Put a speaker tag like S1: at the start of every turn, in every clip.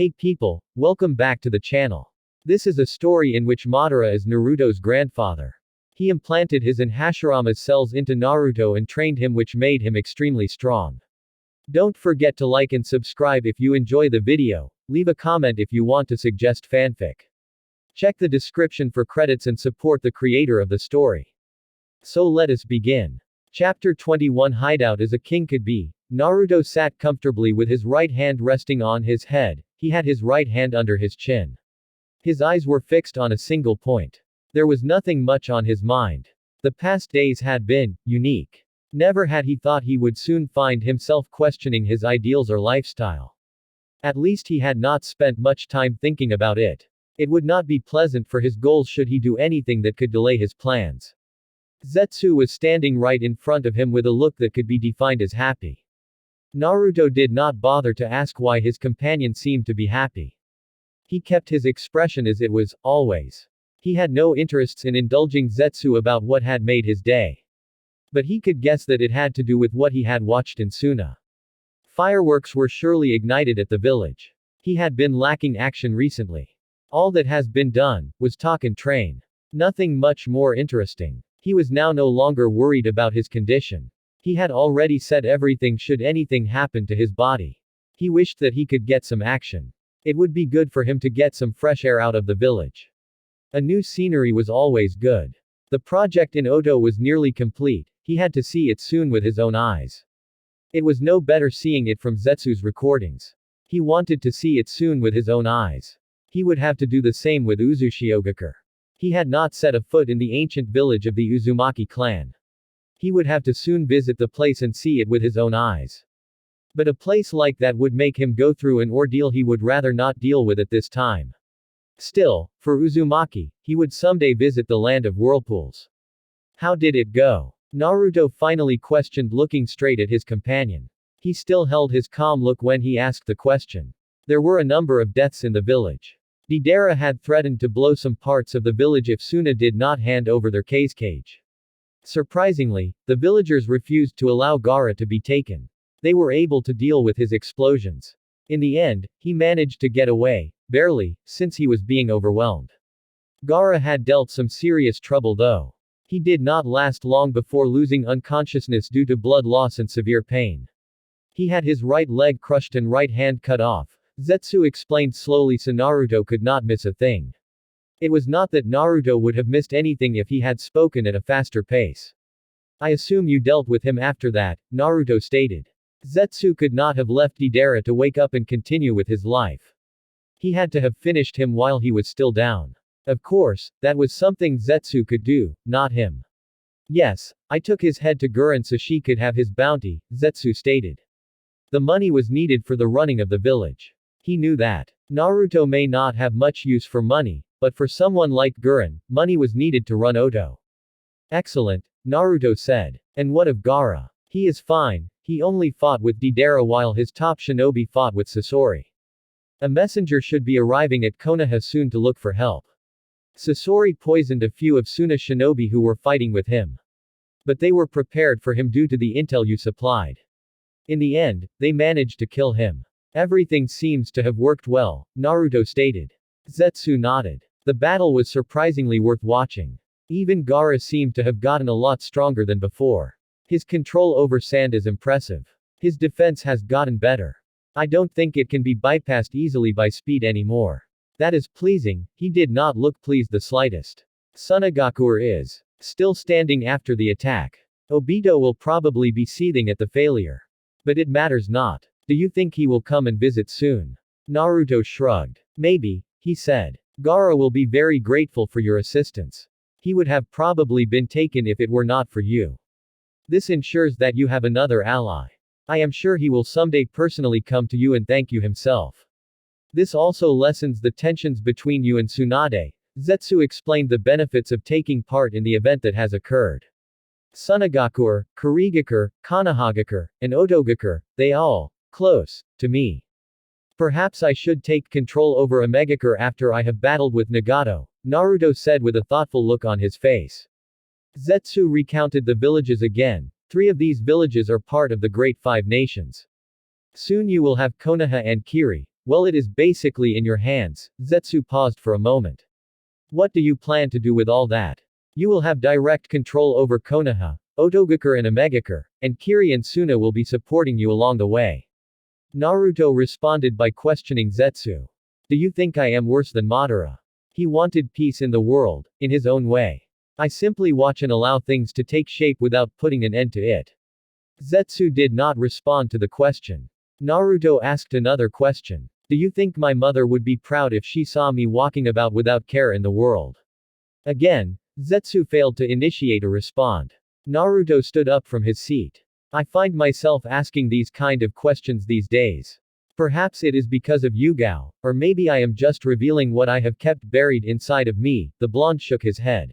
S1: Hey people, welcome back to the channel. This is a story in which Madara is Naruto's grandfather. He implanted his and Hashirama's cells into Naruto and trained him, which made him extremely strong. Don't forget to like and subscribe if you enjoy the video, leave a comment if you want to suggest fanfic. Check the description for credits and support the creator of the story. So let us begin. Chapter 21 Hideout as a king could be. Naruto sat comfortably with his right hand resting on his head. He had his right hand under his chin. His eyes were fixed on a single point. There was nothing much on his mind. The past days had been unique. Never had he thought he would soon find himself questioning his ideals or lifestyle. At least he had not spent much time thinking about it. It would not be pleasant for his goals should he do anything that could delay his plans. Zetsu was standing right in front of him with a look that could be defined as happy. Naruto did not bother to ask why his companion seemed to be happy. He kept his expression as it was, always. He had no interests in indulging Zetsu about what had made his day. But he could guess that it had to do with what he had watched in Suna. Fireworks were surely ignited at the village. He had been lacking action recently. All that has been done was talk and train. Nothing much more interesting. He was now no longer worried about his condition. He had already said everything should anything happen to his body. He wished that he could get some action. It would be good for him to get some fresh air out of the village. A new scenery was always good. The project in Oto was nearly complete. He had to see it soon with his own eyes. It was no better seeing it from Zetsu's recordings. He wanted to see it soon with his own eyes. He would have to do the same with Uzushiogakure. He had not set a foot in the ancient village of the Uzumaki clan. He would have to soon visit the place and see it with his own eyes. But a place like that would make him go through an ordeal he would rather not deal with at this time. Still, for Uzumaki, he would someday visit the land of whirlpools. How did it go? Naruto finally questioned, looking straight at his companion. He still held his calm look when he asked the question. There were a number of deaths in the village. Madara had threatened to blow some parts of the village if Suna did not hand over their cage. Surprisingly, the villagers refused to allow Gaara to be taken. They were able to deal with his explosions. In the end, he managed to get away, barely, since he was being overwhelmed. Gaara had dealt some serious trouble though. He did not last long before losing unconsciousness due to blood loss and severe pain. He had his right leg crushed and right hand cut off. Zetsu explained slowly so Naruto could not miss a thing. It was not that Naruto would have missed anything if he had spoken at a faster pace. I assume you dealt with him after that, Naruto stated. Zetsu could not have left Madara to wake up and continue with his life. He had to have finished him while he was still down. Of course, that was something Zetsu could do, not him. Yes, I took his head to Guren so she could have his bounty, Zetsu stated. The money was needed for the running of the village. He knew that. Naruto may not have much use for money, but for someone like Guren, money was needed to run Oto. Excellent, Naruto said. And what of Gaara? He is fine, he only fought with Madara while his top shinobi fought with Sasori. A messenger should be arriving at Konoha soon to look for help. Sasori poisoned a few of Suna's shinobi who were fighting with him. But they were prepared for him due to the intel you supplied. In the end, they managed to kill him. Everything seems to have worked well, Naruto stated. Zetsu nodded. The battle was surprisingly worth watching. Even Gaara seemed to have gotten a lot stronger than before. His control over sand is impressive. His defense has gotten better. I don't think it can be bypassed easily by speed anymore. That is pleasing. He did not look pleased the slightest. Sunagakure is still standing after the attack. Obito will probably be seething at the failure. But it matters not. Do you think he will come and visit soon? Naruto shrugged. Maybe, he said. Gaara will be very grateful for your assistance. He would have probably been taken if it were not for you. This ensures that you have another ally. I am sure he will someday personally come to you and thank you himself. This also lessens the tensions between you and Tsunade. Zetsu explained the benefits of taking part in the event that has occurred. Sunagakure, Kurigakure, Konohagakure, and Otogakure, they all close to me. Perhaps I should take control over Omegakure after I have battled with Nagato, Naruto said with a thoughtful look on his face. Zetsu recounted the villages again. 3 of these villages are part of the Great Five Nations. Soon you will have Konoha and Kiri, Well, it is basically in your hands. Zetsu paused for a moment. What do you plan to do with all that? You will have direct control over Konoha, Otogakure and Omegakure, and Kiri and Suna will be supporting you along the way. Naruto responded by questioning Zetsu. Do you think I am worse than Madara? He wanted peace in the world, in his own way. I simply watch and allow things to take shape without putting an end to it. Zetsu did not respond to the question. Naruto asked another question. Do you think my mother would be proud if she saw me walking about without care in the world? Again, Zetsu failed to initiate a respond. Naruto stood up from his seat. I find myself asking these kind of questions these days. Perhaps it is because of Yugao, or maybe I am just revealing what I have kept buried inside of me. The blonde shook his head.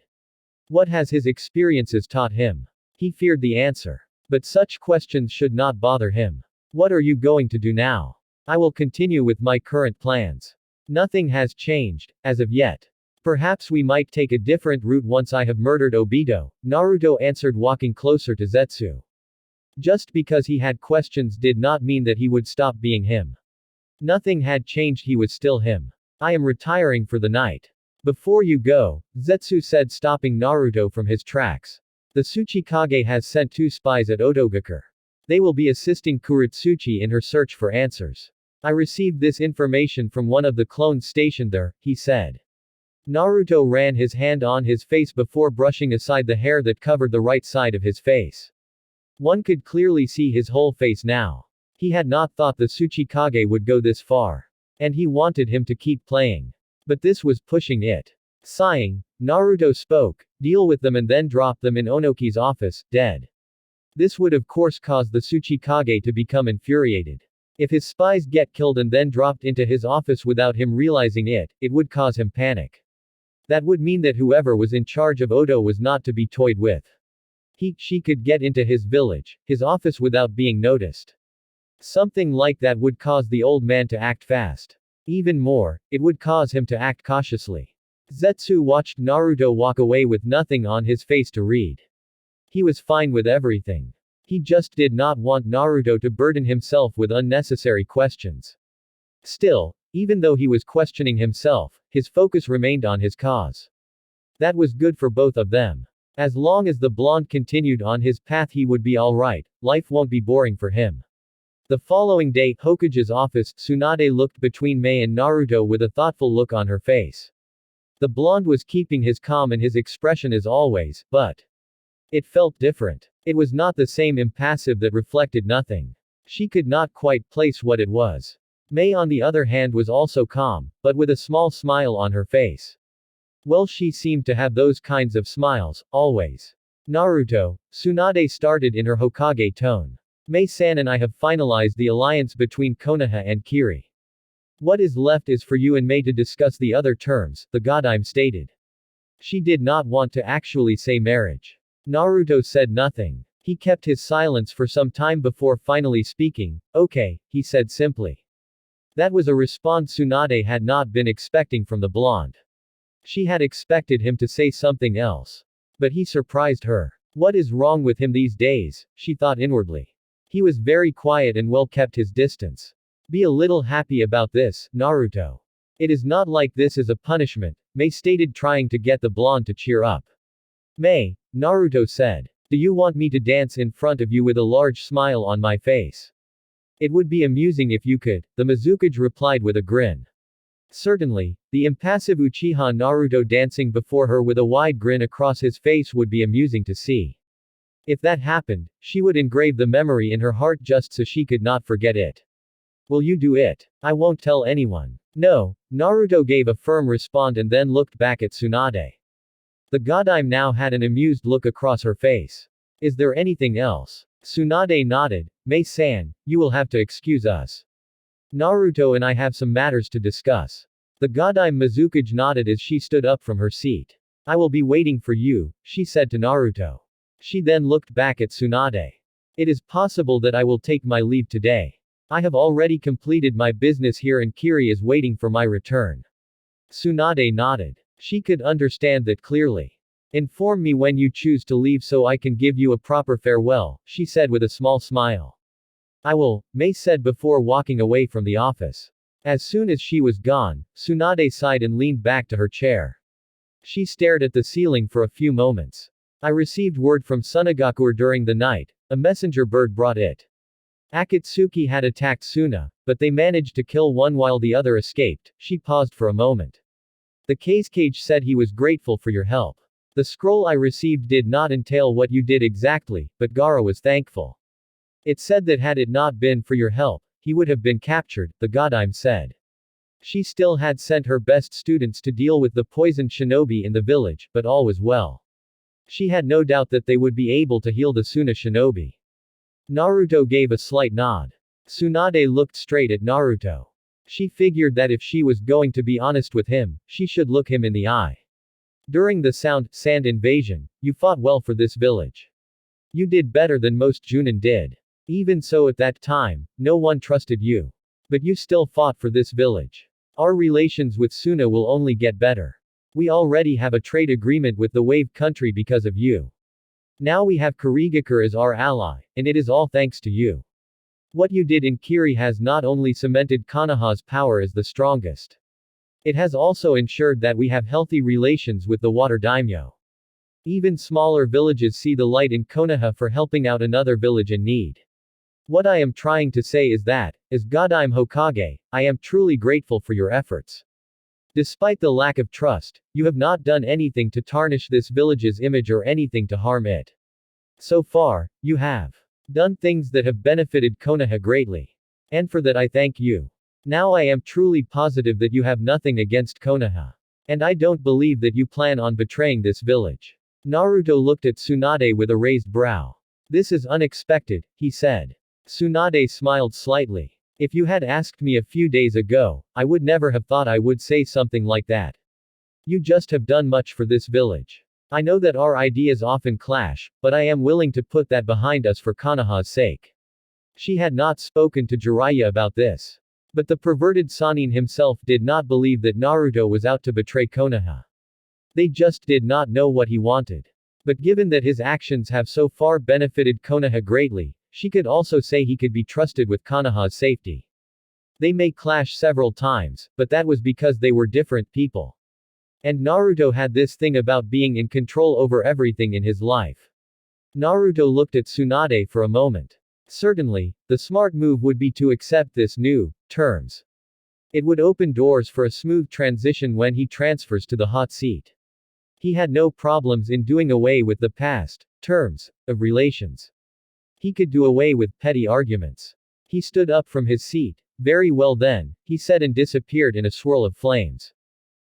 S1: What has his experiences taught him? He feared the answer. But such questions should not bother him. What are you going to do now? I will continue with my current plans. Nothing has changed, as of yet. Perhaps we might take a different route once I have murdered Obito, Naruto answered, walking closer to Zetsu. Just because he had questions did not mean that he would stop being him. Nothing had changed, he was still him. I am retiring for the night. Before you go, Zetsu said, stopping Naruto from his tracks. The Tsuchikage has sent 2 spies at Otogakure. They will be assisting Kuretsuchi in her search for answers. I received this information from one of the clones stationed there, he said. Naruto ran his hand on his face before brushing aside the hair that covered the right side of his face. One could clearly see his whole face now. He had not thought the Tsuchikage would go this far. And he wanted him to keep playing. But this was pushing it. Sighing, Naruto spoke, deal with them and then drop them in Onoki's office, dead. This would of course cause the Tsuchikage to become infuriated. If his spies get killed and then dropped into his office without him realizing it, it would cause him panic. That would mean that whoever was in charge of Odo was not to be toyed with. She could get into his village, his office without being noticed. Something like that would cause the old man to act fast. Even more, it would cause him to act cautiously. Zetsu watched Naruto walk away with nothing on his face to read. He was fine with everything. He just did not want Naruto to burden himself with unnecessary questions. Still, even though he was questioning himself, his focus remained on his cause. That was good for both of them. As long as the blonde continued on his path, he would be alright, life won't be boring for him. The following day, Hokage's office, Tsunade looked between Mei and Naruto with a thoughtful look on her face. The blonde was keeping his calm and his expression as always, but it felt different. It was not the same impassive that reflected nothing. She could not quite place what it was. Mei on the other hand was also calm, but with a small smile on her face. Well, she seemed to have those kinds of smiles, always. Naruto, Tsunade started in her Hokage tone. Mei-san and I have finalized the alliance between Konoha and Kiri. What is left is for you and Mei to discuss the other terms, the Godime stated. She did not want to actually say marriage. Naruto said nothing. He kept his silence for some time before finally speaking. Okay, he said simply. That was a response Tsunade had not been expecting from the blonde. She had expected him to say something else. But he surprised her. What is wrong with him these days, she thought inwardly. He was very quiet and well kept his distance. Be a little happy about this, Naruto. It is not like this is a punishment, Mei stated, trying to get the blonde to cheer up. Mei, Naruto said. Do you want me to dance in front of you with a large smile on my face? It would be amusing if you could, the Mizukage replied with a grin. Certainly, the impassive Uchiha Naruto dancing before her with a wide grin across his face would be amusing to see. If that happened, she would engrave the memory in her heart just so she could not forget it. Will you do it? I won't tell anyone. No, Naruto gave a firm response and then looked back at Tsunade. The Godime now had an amused look across her face. Is there anything else? Tsunade nodded. Mei-san, you will have to excuse us. Naruto and I have some matters to discuss. The Godime Mizukage nodded as she stood up from her seat. I will be waiting for you, she said to Naruto. She then looked back at Tsunade. It is possible that I will take my leave today. I have already completed my business here and Kiri is waiting for my return. Tsunade nodded. She could understand that clearly. Inform me when you choose to leave so I can give you a proper farewell, she said with a small smile. I will, Mei said before walking away from the office. As soon as she was gone, Tsunade sighed and leaned back to her chair. She stared at the ceiling for a few moments. I received word from Sunagakur during the night. A messenger bird brought it. Akatsuki had attacked Suna, but they managed to kill one while the other escaped. She paused for a moment. The cage said he was grateful for your help. The scroll I received did not entail what you did exactly, but Gaara was thankful. It said that had it not been for your help, he would have been captured, the Godime said. She still had sent her best students to deal with the poisoned shinobi in the village, but all was well. She had no doubt that they would be able to heal the Suna shinobi. Naruto gave a slight nod. Tsunade looked straight at Naruto. She figured that if she was going to be honest with him, she should look him in the eye. During the sand invasion, you fought well for this village. You did better than most Junin did. Even so at that time, no one trusted you. But you still fought for this village. Our relations with Suna will only get better. We already have a trade agreement with the Wave country because of you. Now we have Kirigakure as our ally, and it is all thanks to you. What you did in Kiri has not only cemented Konoha's power as the strongest. It has also ensured that we have healthy relations with the Water Daimyo. Even smaller villages see the light in Konoha for helping out another village in need. What I am trying to say is that, as Godime Hokage, I am truly grateful for your efforts. Despite the lack of trust, you have not done anything to tarnish this village's image or anything to harm it. So far, you have done things that have benefited Konoha greatly. And for that I thank you. Now I am truly positive that you have nothing against Konoha. And I don't believe that you plan on betraying this village. Naruto looked at Tsunade with a raised brow. This is unexpected, he said. Tsunade smiled slightly. If you had asked me a few days ago, I would never have thought I would say something like that. You just have done much for this village. I know that our ideas often clash, but I am willing to put that behind us for Konoha's sake. She had not spoken to Jiraiya about this. But the perverted Sannin himself did not believe that Naruto was out to betray Konoha. They just did not know what he wanted. But given that his actions have so far benefited Konoha greatly, she could also say he could be trusted with Konoha's safety. They may clash several times, but that was because they were different people. And Naruto had this thing about being in control over everything in his life. Naruto looked at Tsunade for a moment. Certainly, the smart move would be to accept this new terms. It would open doors for a smooth transition when he transfers to the hot seat. He had no problems in doing away with the past terms of relations. He could do away with petty arguments. He stood up from his seat. Very well then, he said and disappeared in a swirl of flames.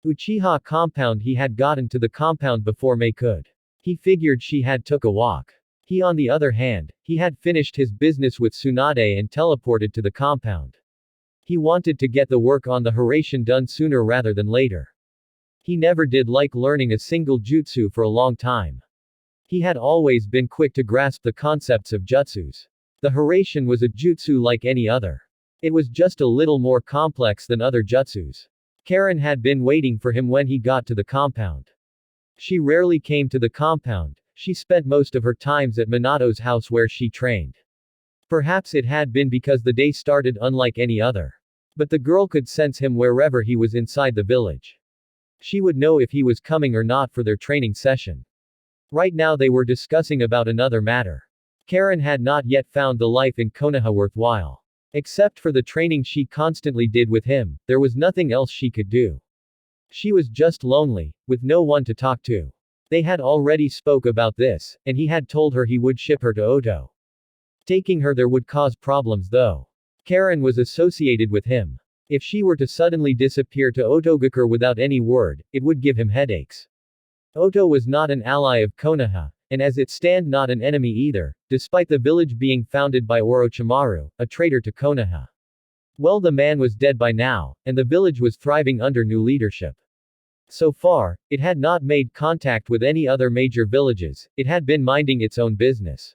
S1: Uchiha compound. He had gotten to the compound before Mei could. He figured she had took a walk. He on the other hand, he had finished his business with Tsunade and teleported to the compound. He wanted to get the work on the Hashirama done sooner rather than later. He never did like learning a single jutsu for a long time. He had always been quick to grasp the concepts of jutsus. The Hashirama was a jutsu like any other. It was just a little more complex than other jutsus. Karen had been waiting for him when he got to the compound. She rarely came to the compound. She spent most of her times at Minato's house where she trained. Perhaps it had been because the day started unlike any other. But the girl could sense him wherever he was inside the village. She would know if he was coming or not for their training session. Right now they were discussing about another matter. Karen had not yet found the life in Konoha worthwhile. Except for the training she constantly did with him, there was nothing else she could do. She was just lonely, with no one to talk to. They had already spoke about this, and he had told her he would ship her to Oto. Taking her there would cause problems though. Karen was associated with him. If she were to suddenly disappear to Otogakure without any word, it would give him headaches. Oto was not an ally of Konoha, and as it stand not an enemy either, despite the village being founded by Orochimaru, a traitor to Konoha. Well, the man was dead by now, and the village was thriving under new leadership. So far, it had not made contact with any other major villages, it had been minding its own business.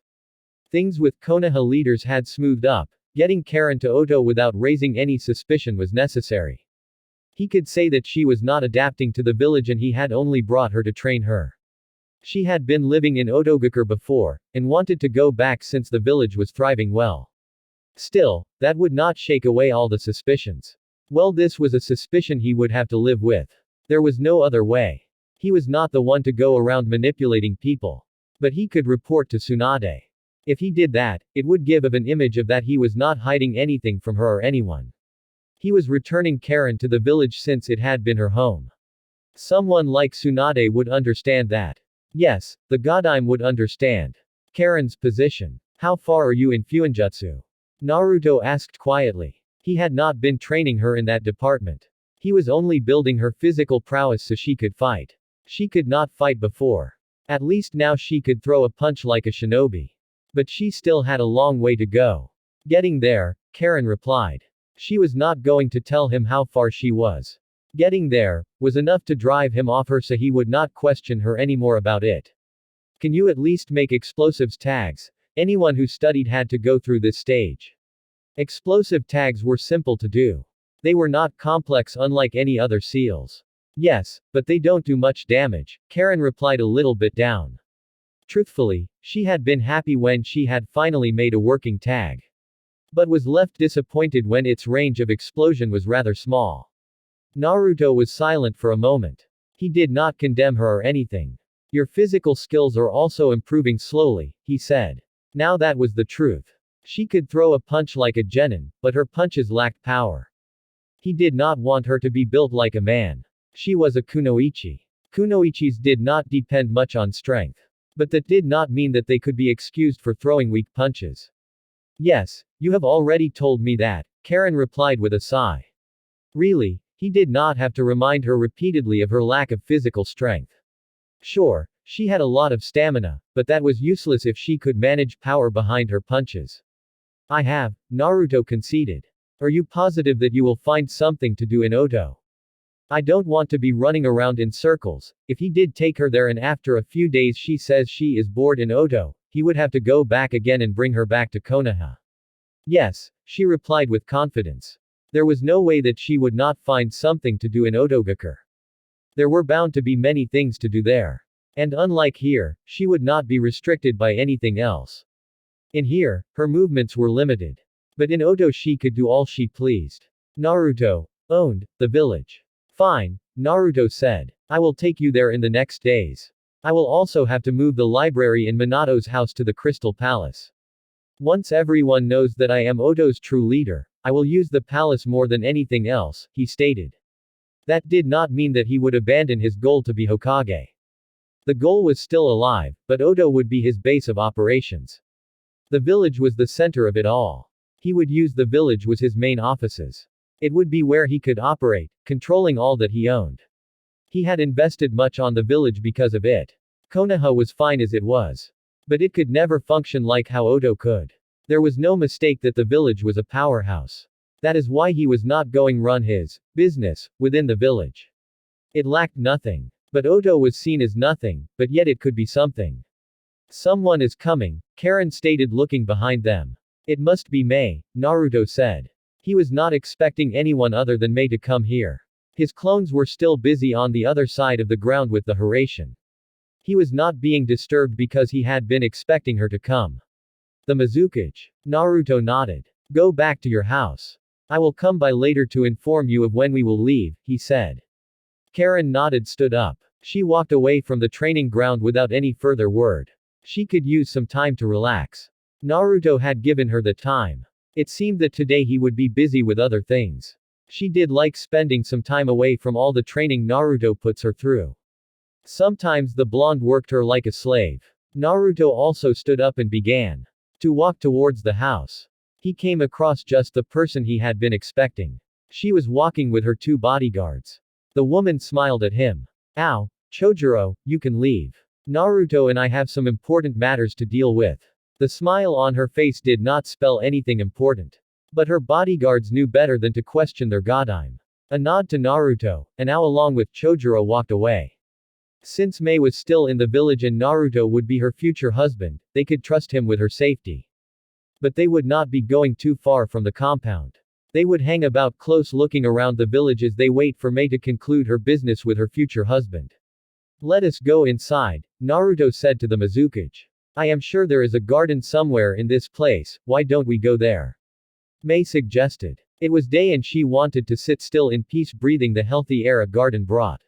S1: Things with Konoha leaders had smoothed up. Getting Karen to Oto without raising any suspicion was necessary. He could say that she was not adapting to the village and he had only brought her to train her. She had been living in Otogakure before, and wanted to go back since the village was thriving well. Still, that would not shake away all the suspicions. Well, this was a suspicion he would have to live with. There was no other way. He was not the one to go around manipulating people. But he could report to Tsunade. If he did that, it would give of an image of that he was not hiding anything from her or anyone. He was returning Karen to the village since it had been her home. Someone like Tsunade would understand that. Yes, the Godime would understand. Karen's position. How far are you in Fuinjutsu? Naruto asked quietly. He had not been training her in that department. He was only building her physical prowess so she could fight. She could not fight before. At least now she could throw a punch like a shinobi. But she still had a long way to go. Getting there, Karen replied. She was not going to tell him how far she was. Getting there was enough to drive him off her so he would not question her anymore about it. Can you at least make explosives tags? Anyone who studied had to go through this stage. Explosive tags were simple to do. They were not complex unlike any other seals. Yes, but they don't do much damage, Karen replied a little bit down. Truthfully, she had been happy when she had finally made a working tag. But was left disappointed when its range of explosion was rather small. Naruto was silent for a moment. He did not condemn her or anything. Your physical skills are also improving slowly, he said. Now that was the truth. She could throw a punch like a genin, but her punches lacked power. He did not want her to be built like a man. She was a kunoichi. Kunoichis did not depend much on strength. But that did not mean that they could be excused for throwing weak punches. Yes, you have already told me that, Karen replied with a sigh. Really, he did not have to remind her repeatedly of her lack of physical strength. Sure, she had a lot of stamina, but that was useless if she could manage power behind her punches. I have, Naruto conceded. Are you positive that you will find something to do in Oto? I don't want to be running around in circles. If he did take her there and after a few days she says she is bored in Oto, he would have to go back again and bring her back to Konoha. Yes, she replied with confidence. There was no way that she would not find something to do in Otogakure. There were bound to be many things to do there. And unlike here, she would not be restricted by anything else. In here, her movements were limited. But in Oto she could do all she pleased. Naruto owned the village. Fine, Naruto said. I will take you there in the next days. I will also have to move the library in Minato's house to the Crystal Palace. Once everyone knows that I am Oto's true leader, I will use the palace more than anything else, he stated. That did not mean that he would abandon his goal to be Hokage. The goal was still alive, but Oto would be his base of operations. The village was the center of it all. He would use the village was his main offices. It would be where he could operate, controlling all that he owned. He had invested much on the village because of it. Konoha was fine as it was. But it could never function like how Oto could. There was no mistake that the village was a powerhouse. That is why he was not going run his business within the village. It lacked nothing. But Oto was seen as nothing, but yet it could be something. Someone is coming, Karen stated looking behind them. It must be Mei, Naruto said. He was not expecting anyone other than Mei to come here. His clones were still busy on the other side of the ground with the Hiraishin. He was not being disturbed because he had been expecting her to come. The Mizukage. Naruto nodded. Go back to your house. I will come by later to inform you of when we will leave, he said. Karen nodded, stood up. She walked away from the training ground without any further word. She could use some time to relax. Naruto had given her the time. It seemed that today he would be busy with other things. She did like spending some time away from all the training Naruto puts her through. Sometimes the blonde worked her like a slave. Naruto also stood up and began to walk towards the house. He came across just the person he had been expecting. She was walking with her two bodyguards. The woman smiled at him. Ow, Chojuro, you can leave. Naruto and I have some important matters to deal with. The smile on her face did not spell anything important. But her bodyguards knew better than to question their godime. A nod to Naruto, and now along with Chojuro walked away. Since Mei was still in the village and Naruto would be her future husband, they could trust him with her safety. But they would not be going too far from the compound. They would hang about close looking around the village as they wait for Mei to conclude her business with her future husband. Let us go inside, Naruto said to the Mizukage. I am sure there is a garden somewhere in this place, why don't we go there? Mei suggested. It was day and she wanted to sit still in peace breathing the healthy air a garden brought.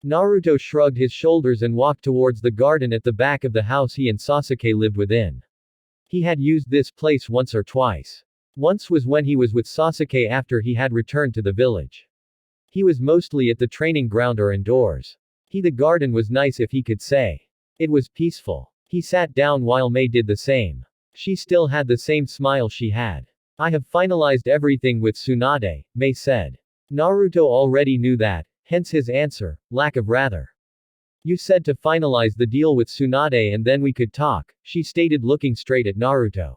S1: Naruto shrugged his shoulders and walked towards the garden at the back of the house he and Sasuke lived within. He had used this place once or twice. Once was when he was with Sasuke after he had returned to the village. He was mostly at the training ground or indoors. The garden was nice if he could say. It was peaceful. He sat down while Mei did the same. She still had the same smile she had. I have finalized everything with Tsunade, Mei said. Naruto already knew that, hence his answer, lack of rather. You said to finalize the deal with Tsunade and then we could talk, she stated looking straight at Naruto.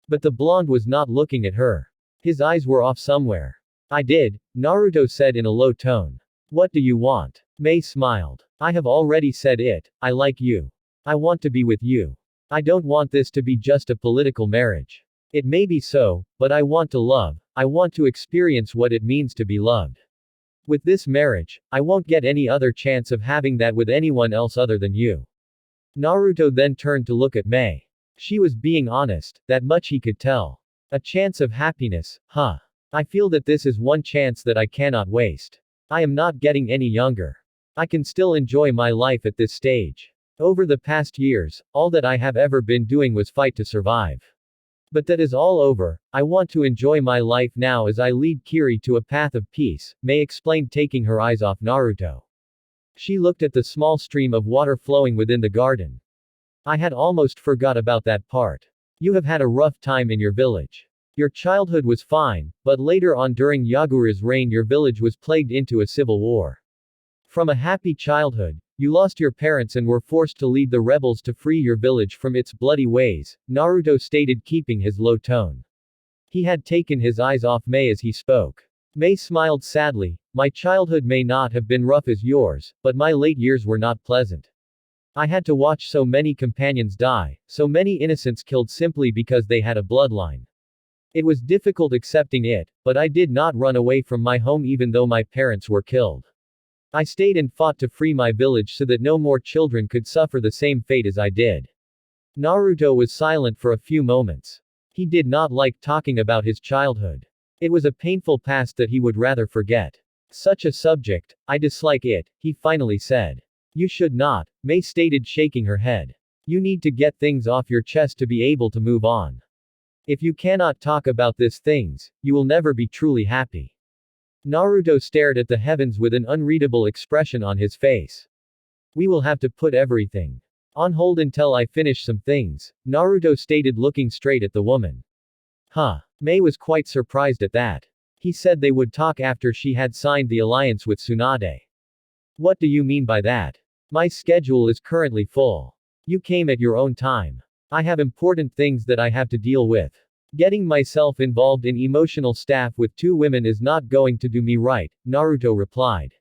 S1: But the blonde was not looking at her. His eyes were off somewhere. I did, Naruto said in a low tone. What do you want? Mei smiled. I have already said it, I like you. I want to be with you. I don't want this to be just a political marriage. It may be so, but I want to love, I want to experience what it means to be loved. With this marriage, I won't get any other chance of having that with anyone else other than you. Naruto then turned to look at Mei. She was being honest, that much he could tell. A chance of happiness, huh? I feel that this is one chance that I cannot waste. I am not getting any younger. I can still enjoy my life at this stage. Over the past years, all that I have ever been doing was fight to survive. But that is all over, I want to enjoy my life now as I lead Kiri to a path of peace, Mei explained taking her eyes off Naruto. She looked at the small stream of water flowing within the garden. I had almost forgot about that part. You have had a rough time in your village. Your childhood was fine, but later on during Yagura's reign your village was plagued into a civil war. From a happy childhood, you lost your parents and were forced to lead the rebels to free your village from its bloody ways, Naruto stated keeping his low tone. He had taken his eyes off Mei as he spoke. Mei smiled sadly, my childhood may not have been rough as yours, but my late years were not pleasant. I had to watch so many companions die, so many innocents killed simply because they had a bloodline. It was difficult accepting it, but I did not run away from my home even though my parents were killed. I stayed and fought to free my village so that no more children could suffer the same fate as I did. Naruto was silent for a few moments. He did not like talking about his childhood. It was a painful past that he would rather forget. Such a subject, I dislike it, he finally said. You should not, Mei stated shaking her head. You need to get things off your chest to be able to move on. If you cannot talk about these things, you will never be truly happy. Naruto stared at the heavens with an unreadable expression on his face. We will have to put everything on hold until I finish some things, Naruto stated looking straight at the woman. Huh. Mei was quite surprised at that. He said they would talk after she had signed the alliance with Tsunade. What do you mean by that? My schedule is currently full. You came at your own time. I have important things that I have to deal with. Getting myself involved in emotional stuff with two women is not going to do me right, Naruto replied.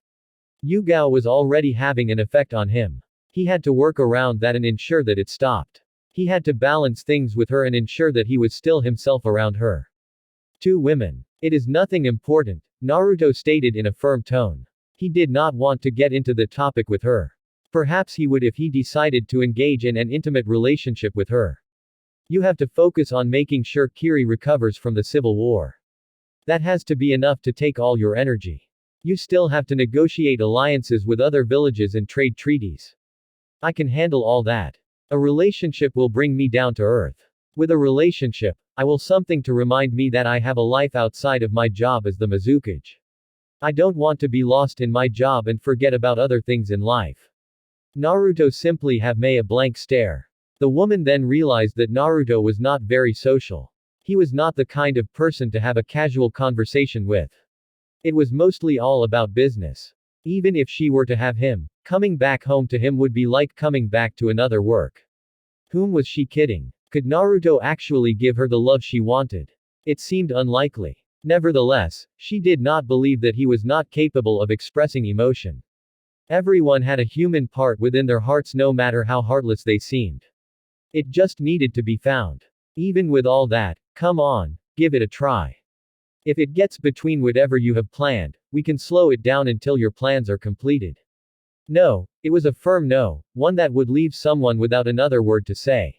S1: Yugao was already having an effect on him. He had to work around that and ensure that it stopped. He had to balance things with her and ensure that he was still himself around her. Two women. It is nothing important, Naruto stated in a firm tone. He did not want to get into the topic with her. Perhaps he would if he decided to engage in an intimate relationship with her. You have to focus on making sure Kiri recovers from the civil war. That has to be enough to take all your energy. You still have to negotiate alliances with other villages and trade treaties. I can handle all that. A relationship will bring me down to earth. With a relationship, I will something to remind me that I have a life outside of my job as the Mizukage. I don't want to be lost in my job and forget about other things in life. Naruto simply have Mei a blank stare. The woman then realized that Naruto was not very social. He was not the kind of person to have a casual conversation with. It was mostly all about business. Even if she were to have him, coming back home to him would be like coming back to another work. Whom was she kidding? Could Naruto actually give her the love she wanted? It seemed unlikely. Nevertheless, she did not believe that he was not capable of expressing emotion. Everyone had a human part within their hearts no matter how heartless they seemed. It just needed to be found. Even with all that, come on, give it a try. If it gets between whatever you have planned, we can slow it down until your plans are completed. No, it was a firm no, one that would leave someone without another word to say.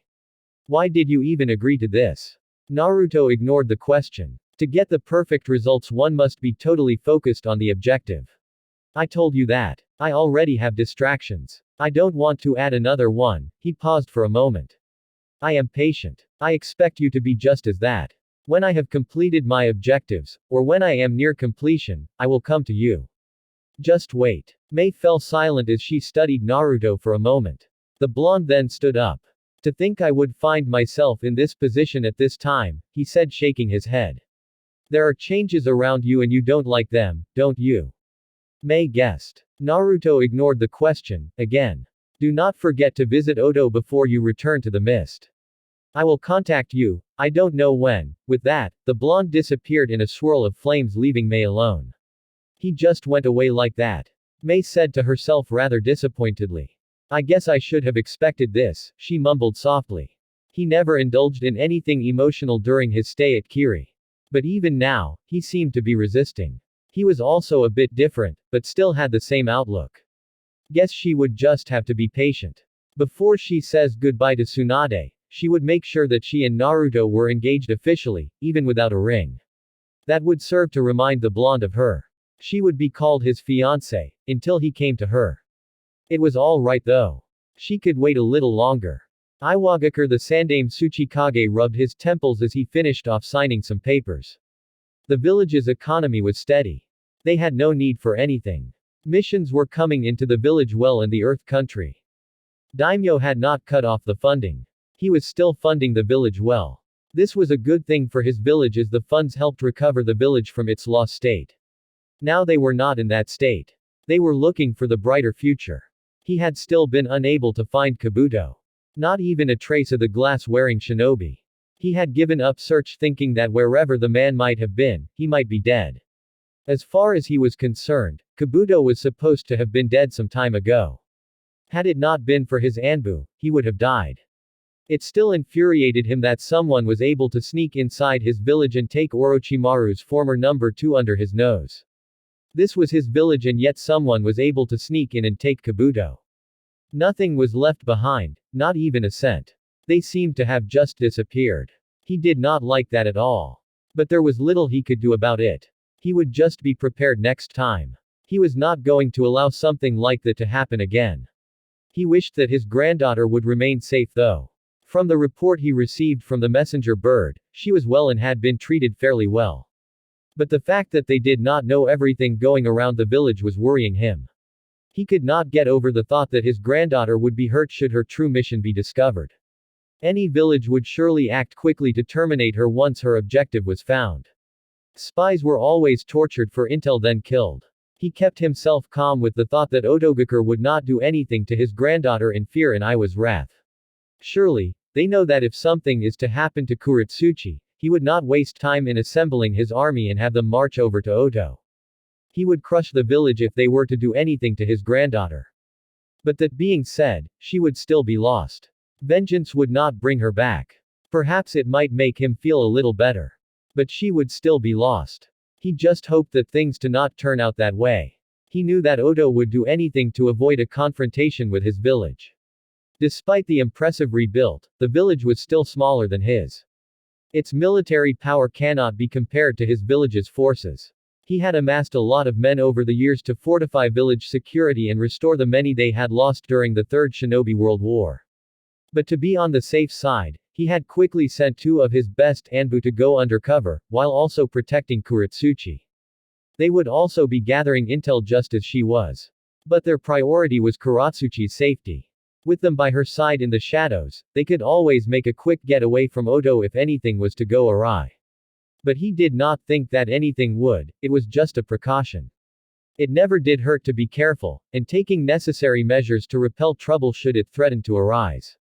S1: Why did you even agree to this? Naruto ignored the question. To get the perfect results, one must be totally focused on the objective. I told you that. I already have distractions. I don't want to add another one. He paused for a moment. I am patient. I expect you to be just as that. When I have completed my objectives, or when I am near completion, I will come to you. Just wait. Mei fell silent as she studied Naruto for a moment. The blonde then stood up. To think I would find myself in this position at this time, he said, shaking his head. There are changes around you and you don't like them, don't you? Mei guessed. Naruto ignored the question, again. Do not forget to visit Odo before you return to the mist. I will contact you, I don't know when. With that, the blonde disappeared in a swirl of flames, leaving Mei alone. He just went away like that. Mei said to herself rather disappointedly. I guess I should have expected this, she mumbled softly. He never indulged in anything emotional during his stay at Kiri. But even now, he seemed to be resisting. He was also a bit different, but still had the same outlook. Guess she would just have to be patient. Before she says goodbye to Tsunade, she would make sure that she and Naruto were engaged officially, even without a ring. That would serve to remind the blonde of her. She would be called his fiancé, until he came to her. It was all right though. She could wait a little longer. Iwagakure the Sandaime Tsuchikage rubbed his temples as he finished off signing some papers. The village's economy was steady. They had no need for anything. Missions were coming into the village well in the Earth Country. Daimyo had not cut off the funding. He was still funding the village well. This was a good thing for his village as the funds helped recover the village from its lost state. Now they were not in that state. They were looking for the brighter future. He had still been unable to find Kabuto. Not even a trace of the glass-wearing shinobi. He had given up search, thinking that wherever the man might have been, he might be dead. As far as he was concerned, Kabuto was supposed to have been dead some time ago. Had it not been for his Anbu, he would have died. It still infuriated him that someone was able to sneak inside his village and take Orochimaru's former number 2 under his nose. This was his village and yet someone was able to sneak in and take Kabuto. Nothing was left behind, not even a scent. They seemed to have just disappeared. He did not like that at all. But there was little he could do about it. He would just be prepared next time. He was not going to allow something like that to happen again. He wished that his granddaughter would remain safe though. From the report he received from the messenger bird, she was well and had been treated fairly well. But the fact that they did not know everything going around the village was worrying him. He could not get over the thought that his granddaughter would be hurt should her true mission be discovered. Any village would surely act quickly to terminate her once her objective was found. Spies were always tortured for intel then killed. He kept himself calm with the thought that Otogakure would not do anything to his granddaughter in fear and Iwa's wrath. Surely, they know that if something is to happen to Kuretsuchi, he would not waste time in assembling his army and have them march over to Oto. He would crush the village if they were to do anything to his granddaughter. But that being said, she would still be lost. Vengeance would not bring her back. Perhaps it might make him feel a little better. But she would still be lost. He just hoped that things do not turn out that way. He knew that Oto would do anything to avoid a confrontation with his village. Despite the impressive rebuild, the village was still smaller than his. Its military power cannot be compared to his village's forces. He had amassed a lot of men over the years to fortify village security and restore the many they had lost during the Third Shinobi World War. But to be on the safe side, he had quickly sent 2 of his best Anbu to go undercover, while also protecting Kuretsuchi. They would also be gathering intel just as she was. But their priority was Kuretsuchi's safety. With them by her side in the shadows, they could always make a quick getaway from Oto if anything was to go awry. But he did not think that anything would, it was just a precaution. It never did hurt to be careful, and taking necessary measures to repel trouble should it threaten to arise.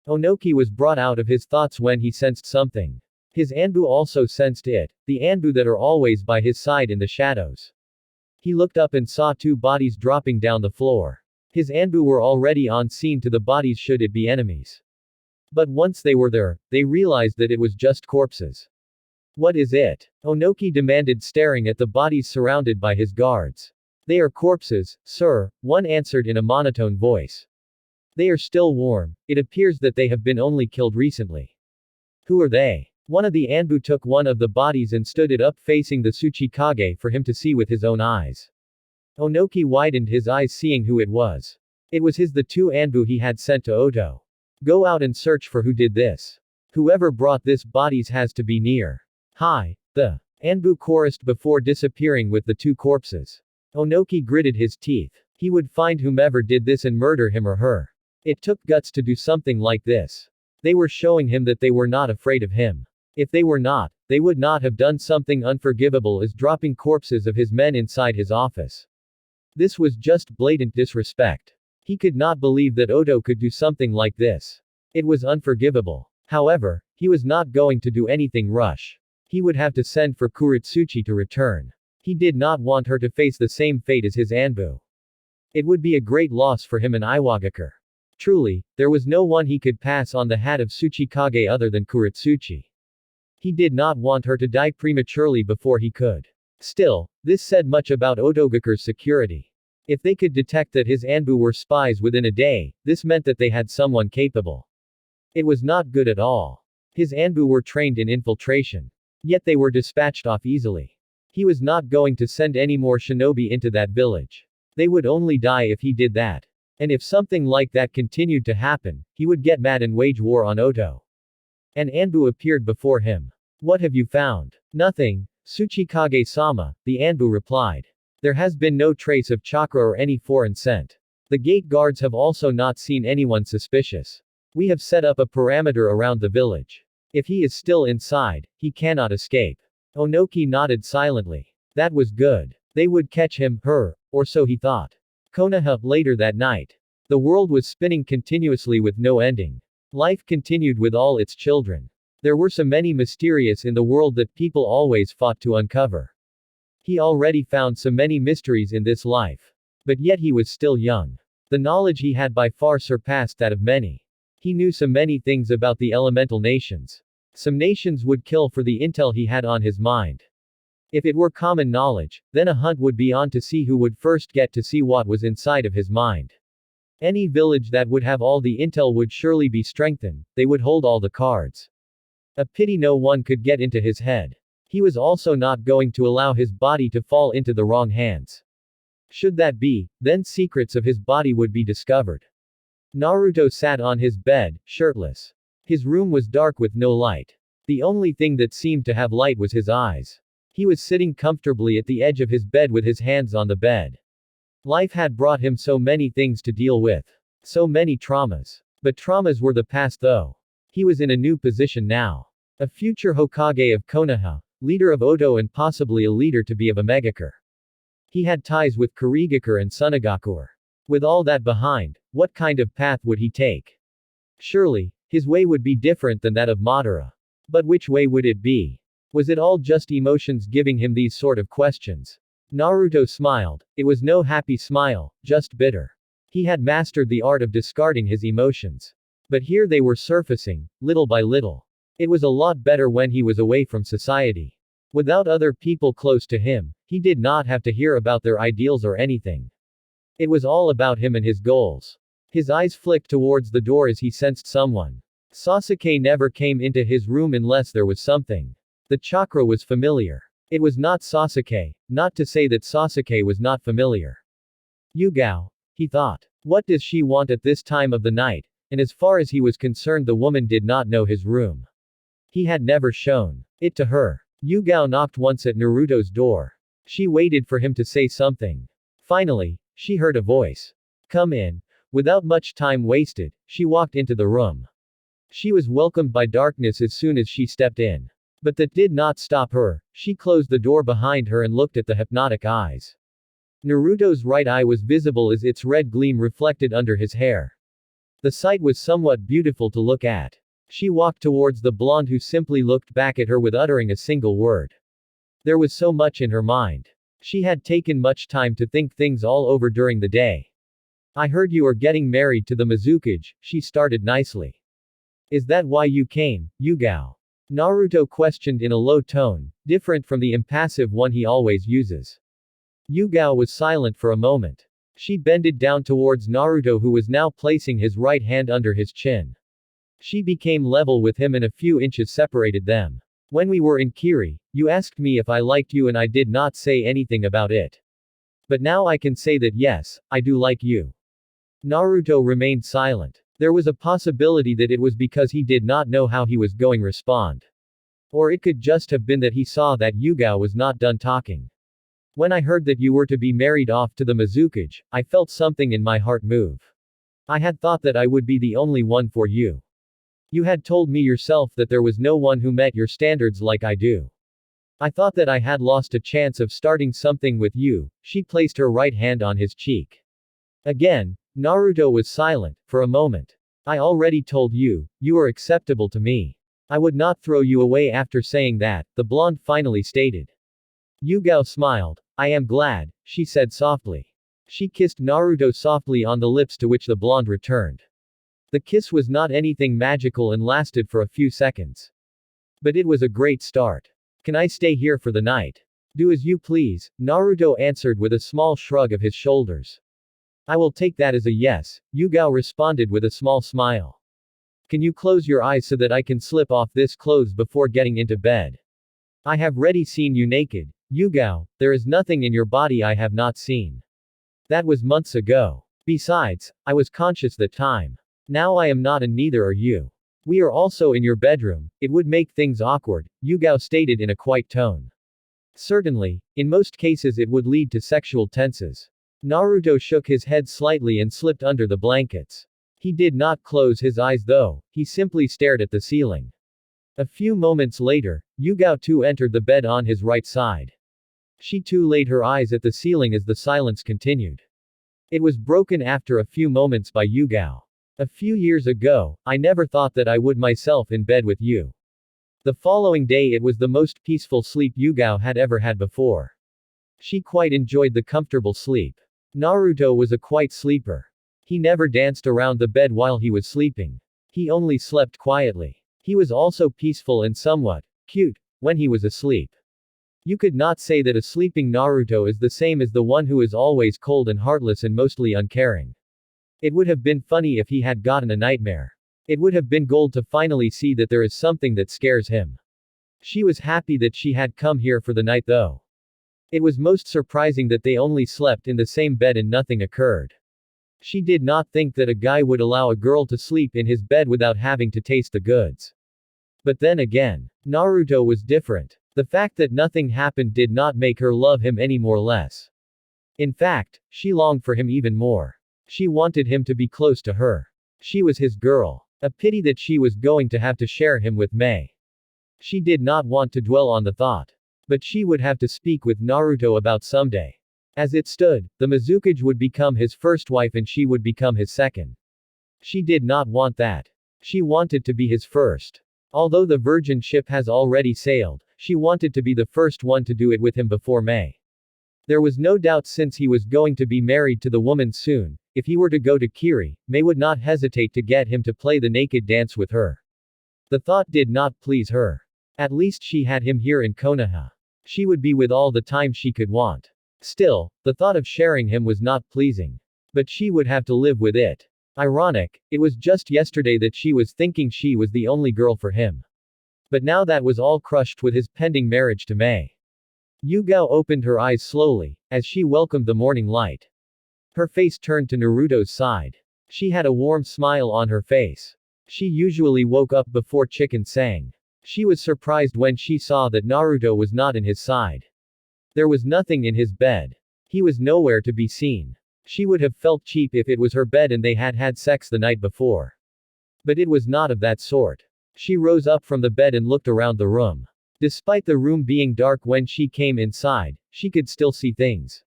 S1: Onoki was brought out of his thoughts when he sensed something. His Anbu also sensed it, the Anbu that are always by his side in the shadows. He looked up and saw 2 bodies dropping down the floor. His Anbu were already on scene to the bodies should it be enemies. But once they were there, they realized that it was just corpses. What is it? Onoki demanded, staring at the bodies surrounded by his guards. They are corpses, sir, one answered in a monotone voice. They are still warm. It appears that they have been only killed recently. Who are they? One of the Anbu took one of the bodies and stood it up facing the Tsuchikage for him to see with his own eyes. Onoki widened his eyes seeing who it was. It was the two Anbu he had sent to Oto. Go out and search for who did this. Whoever brought this bodies has to be near. Hi. The Anbu chorused before disappearing with the two corpses. Onoki gritted his teeth. He would find whomever did this and murder him or her. It took guts to do something like this. They were showing him that they were not afraid of him. If they were not, they would not have done something unforgivable as dropping corpses of his men inside his office. This was just blatant disrespect. He could not believe that Oto could do something like this. It was unforgivable. However, he was not going to do anything rush. He would have to send for Kuretsuchi to return. He did not want her to face the same fate as his Anbu. It would be a great loss for him and Iwagakure. Truly, there was no one he could pass on the hat of Tsuchikage other than Kuretsuchi. He did not want her to die prematurely before he could. Still, this said much about Otogakure's security. If they could detect that his Anbu were spies within a day, this meant that they had someone capable. It was not good at all. His Anbu were trained in infiltration. Yet they were dispatched off easily. He was not going to send any more shinobi into that village. They would only die if he did that. And if something like that continued to happen, he would get mad and wage war on Oto. An Anbu appeared before him. What have you found? Nothing, Tsuchikage-sama, the Anbu replied. There has been no trace of chakra or any foreign scent. The gate guards have also not seen anyone suspicious. We have set up a parameter around the village. If he is still inside, he cannot escape. Onoki nodded silently. That was good. They would catch him, her, or so he thought. Konoha, later that night. The world was spinning continuously with no ending. Life continued with all its children. There were so many mysterious in the world that people always fought to uncover. He already found so many mysteries in this life. But yet he was still young. The knowledge he had by far surpassed that of many. He knew so many things about the elemental nations. Some nations would kill for the intel he had on his mind. If it were common knowledge, then a hunt would be on to see who would first get to see what was inside of his mind. Any village that would have all the intel would surely be strengthened, they would hold all the cards. A pity no one could get into his head. He was also not going to allow his body to fall into the wrong hands. Should that be, then secrets of his body would be discovered. Naruto sat on his bed, shirtless. His room was dark with no light. The only thing that seemed to have light was his eyes. He was sitting comfortably at the edge of his bed with his hands on the bed. Life had brought him so many things to deal with. So many traumas. But traumas were the past though. He was in a new position now. A future Hokage of Konoha, leader of Oto and possibly a leader to be of Omegakure. He had ties with Kurigakure and Sunagakure. With all that behind, what kind of path would he take? Surely, his way would be different than that of Madara. But which way would it be? Was it all just emotions giving him these sort of questions? Naruto smiled. It was no happy smile, just bitter. He had mastered the art of discarding his emotions. But here they were surfacing, little by little. It was a lot better when he was away from society. Without other people close to him, he did not have to hear about their ideals or anything. It was all about him and his goals. His eyes flicked towards the door as he sensed someone. Sasuke never came into his room unless there was something. The chakra was familiar. It was not Sasuke, not to say that Sasuke was not familiar. Yugao, he thought. What does she want at this time of the night? And as far as he was concerned, the woman did not know his room. He had never shown it to her. Yugao knocked once at Naruto's door. She waited for him to say something. Finally, she heard a voice. Come in. Without much time wasted, she walked into the room. She was welcomed by darkness as soon as she stepped in. But that did not stop her. She closed the door behind her and looked at the hypnotic eyes. Naruto's right eye was visible as its red gleam reflected under his hair. The sight was somewhat beautiful to look at. She walked towards the blonde who simply looked back at her with uttering a single word. There was so much in her mind. She had taken much time to think things all over during the day. I heard you are getting married to the Mizukage, she started nicely. Is that why you came, Yugao? Naruto questioned in a low tone, different from the impassive one he always uses. Yugao was silent for a moment. She bended down towards Naruto who was now placing his right hand under his chin. She became level with him and a few inches separated them. When we were in Kiri, you asked me if I liked you and I did not say anything about it. But now I can say that yes, I do like you. Naruto remained silent. There was a possibility that it was because he did not know how he was going to respond. Or it could just have been that he saw that Yugao was not done talking. When I heard that you were to be married off to the Mizukage, I felt something in my heart move. I had thought that I would be the only one for you. You had told me yourself that there was no one who met your standards like I do. I thought that I had lost a chance of starting something with you. She placed her right hand on his cheek. Again, Naruto was silent, for a moment. I already told you, you are acceptable to me. I would not throw you away after saying that, the blonde finally stated. Yugao smiled. I am glad, she said softly. She kissed Naruto softly on the lips to which the blonde returned. The kiss was not anything magical and lasted for a few seconds. But it was a great start. Can I stay here for the night? Do as you please, Naruto answered with a small shrug of his shoulders. I will take that as a yes, Yugao responded with a small smile. Can you close your eyes so that I can slip off this clothes before getting into bed? I have already seen you naked, Yugao, there is nothing in your body I have not seen. That was months ago. Besides, I was conscious that time. Now I am not and neither are you. We are also in your bedroom, it would make things awkward, Yugao stated in a quiet tone. Certainly, in most cases it would lead to sexual tenses. Naruto shook his head slightly and slipped under the blankets. He did not close his eyes though, he simply stared at the ceiling. A few moments later, Yugao too entered the bed on his right side. She too laid her eyes at the ceiling as the silence continued. It was broken after a few moments by Yugao. A few years ago, I never thought that I would myself in bed with you. The following day it was the most peaceful sleep Yugao had ever had before. She quite enjoyed the comfortable sleep. Naruto was a quiet sleeper. He never danced around the bed while he was sleeping. He only slept quietly. He was also peaceful and somewhat cute when he was asleep. You could not say that a sleeping Naruto is the same as the one who is always cold and heartless and mostly uncaring. It would have been funny if he had gotten a nightmare. It would have been gold to finally see that there is something that scares him. She was happy that she had come here for the night though. It was most surprising that they only slept in the same bed and nothing occurred. She did not think that a guy would allow a girl to sleep in his bed without having to taste the goods. But then again, Naruto was different. The fact that nothing happened did not make her love him any more less. In fact, she longed for him even more. She wanted him to be close to her. She was his girl. A pity that she was going to have to share him with Mei. She did not want to dwell on the thought. But she would have to speak with Naruto about someday. As it stood, the Mizukage would become his first wife and she would become his second. She did not want that. She wanted to be his first. Although the virgin ship has already sailed, she wanted to be the first one to do it with him before Mei. There was no doubt since he was going to be married to the woman soon, if he were to go to Kiri, Mei would not hesitate to get him to play the naked dance with her. The thought did not please her. At least she had him here in Konoha. She would be with all the time she could want. Still, the thought of sharing him was not pleasing. But she would have to live with it. Ironic, it was just yesterday that she was thinking she was the only girl for him. But now that was all crushed with his pending marriage to Mei. Yugao opened her eyes slowly, as she welcomed the morning light. Her face turned to Naruto's side. She had a warm smile on her face. She usually woke up before chicken sang. She was surprised when she saw that Naruto was not in his side. There was nothing in his bed. He was nowhere to be seen. She would have felt cheap if it was her bed and they had had sex the night before. But it was not of that sort. She rose up from the bed and looked around the room. Despite the room being dark when she came inside, she could still see things.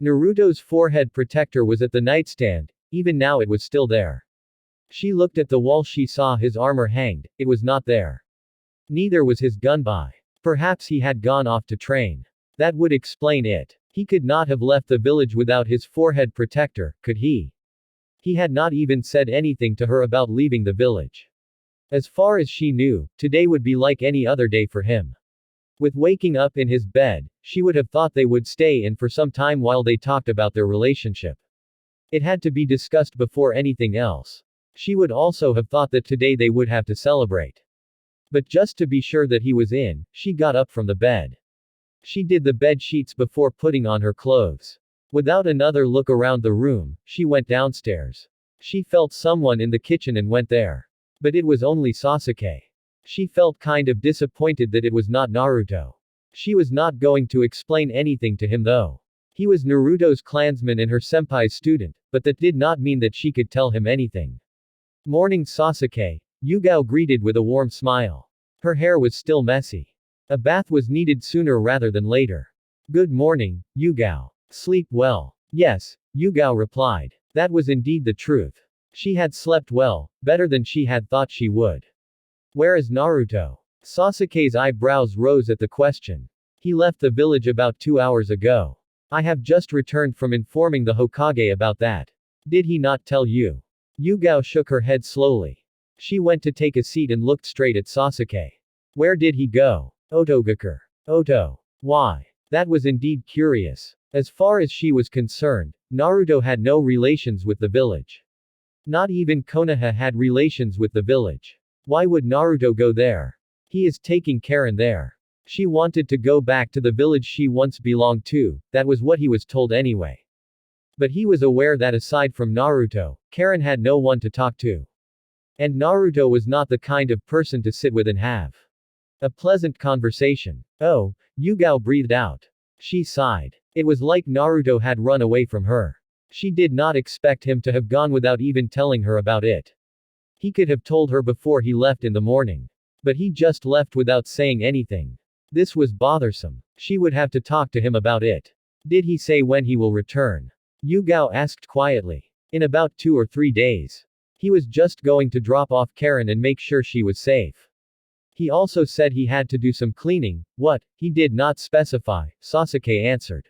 S1: Naruto's forehead protector was at the nightstand, even now it was still there. She looked at the wall, she saw his armor hanged, it was not there. Neither was his gunbai. Perhaps he had gone off to train. That would explain it. He could not have left the village without his forehead protector, could he? He had not even said anything to her about leaving the village. As far as she knew, today would be like any other day for him. With waking up in his bed, she would have thought they would stay in for some time while they talked about their relationship. It had to be discussed before anything else. She would also have thought that today they would have to celebrate. But just to be sure that he was in, she got up from the bed. She did the bed sheets before putting on her clothes. Without another look around the room, she went downstairs. She felt someone in the kitchen and went there. But it was only Sasuke. She felt kind of disappointed that it was not Naruto. She was not going to explain anything to him though. He was Naruto's clansman and her senpai's student, but that did not mean that she could tell him anything. Morning Sasuke, Yugao greeted with a warm smile. Her hair was still messy. A bath was needed sooner rather than later. Good morning, Yugao. Sleep well. Yes, Yugao replied. That was indeed the truth. She had slept well, better than she had thought she would. Where is Naruto? Sasuke's eyebrows rose at the question. He left the village about 2 hours ago. I have just returned from informing the Hokage about that. Did he not tell you? Yugao shook her head slowly. She went to take a seat and looked straight at Sasuke. Where did he go? Otogakur. Oto. Why? That was indeed curious. As far as she was concerned, Naruto had no relations with the village. Not even Konoha had relations with the village. Why would Naruto go there? He is taking Karen there. She wanted to go back to the village she once belonged to, that was what he was told anyway. But he was aware that aside from Naruto, Karen had no one to talk to. And Naruto was not the kind of person to sit with and have a pleasant conversation. Oh, Yugao breathed out. She sighed. It was like Naruto had run away from her. She did not expect him to have gone without even telling her about it. He could have told her before he left in the morning. But he just left without saying anything. This was bothersome. She would have to talk to him about it. Did he say when he will return? Yugao asked quietly. In about 2 or 3 days. He was just going to drop off Karen and make sure she was safe. He also said he had to do some cleaning. What? He did not specify, Sasuke answered.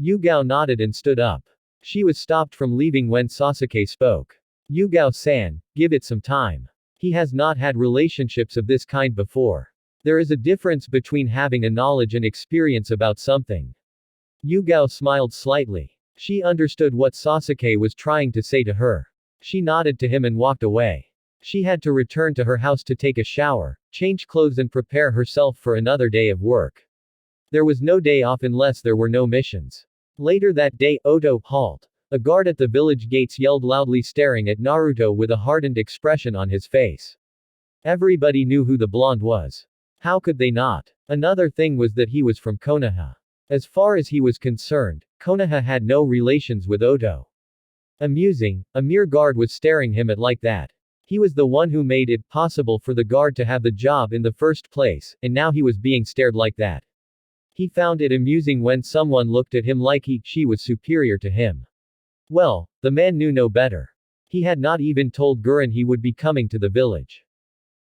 S1: Yugao nodded and stood up. She was stopped from leaving when Sasuke spoke. Yugao-san, give it some time. He has not had relationships of this kind before. There is a difference between having a knowledge and experience about something. Yugao smiled slightly. She understood what Sasuke was trying to say to her. She nodded to him and walked away. She had to return to her house to take a shower, change clothes and prepare herself for another day of work. There was no day off unless there were no missions. Later that day, Oto, halt. A guard at the village gates yelled loudly, staring at Naruto with a hardened expression on his face. Everybody knew who the blonde was. How could they not? Another thing was that he was from Konoha. As far as he was concerned, Konoha had no relations with Oto. Amusing, a mere guard was staring him at like that. He was the one who made it possible for the guard to have the job in the first place, and now he was being stared like that. He found it amusing when someone looked at him like she was superior to him. Well, the man knew no better. He had not even told Gurren he would be coming to the village.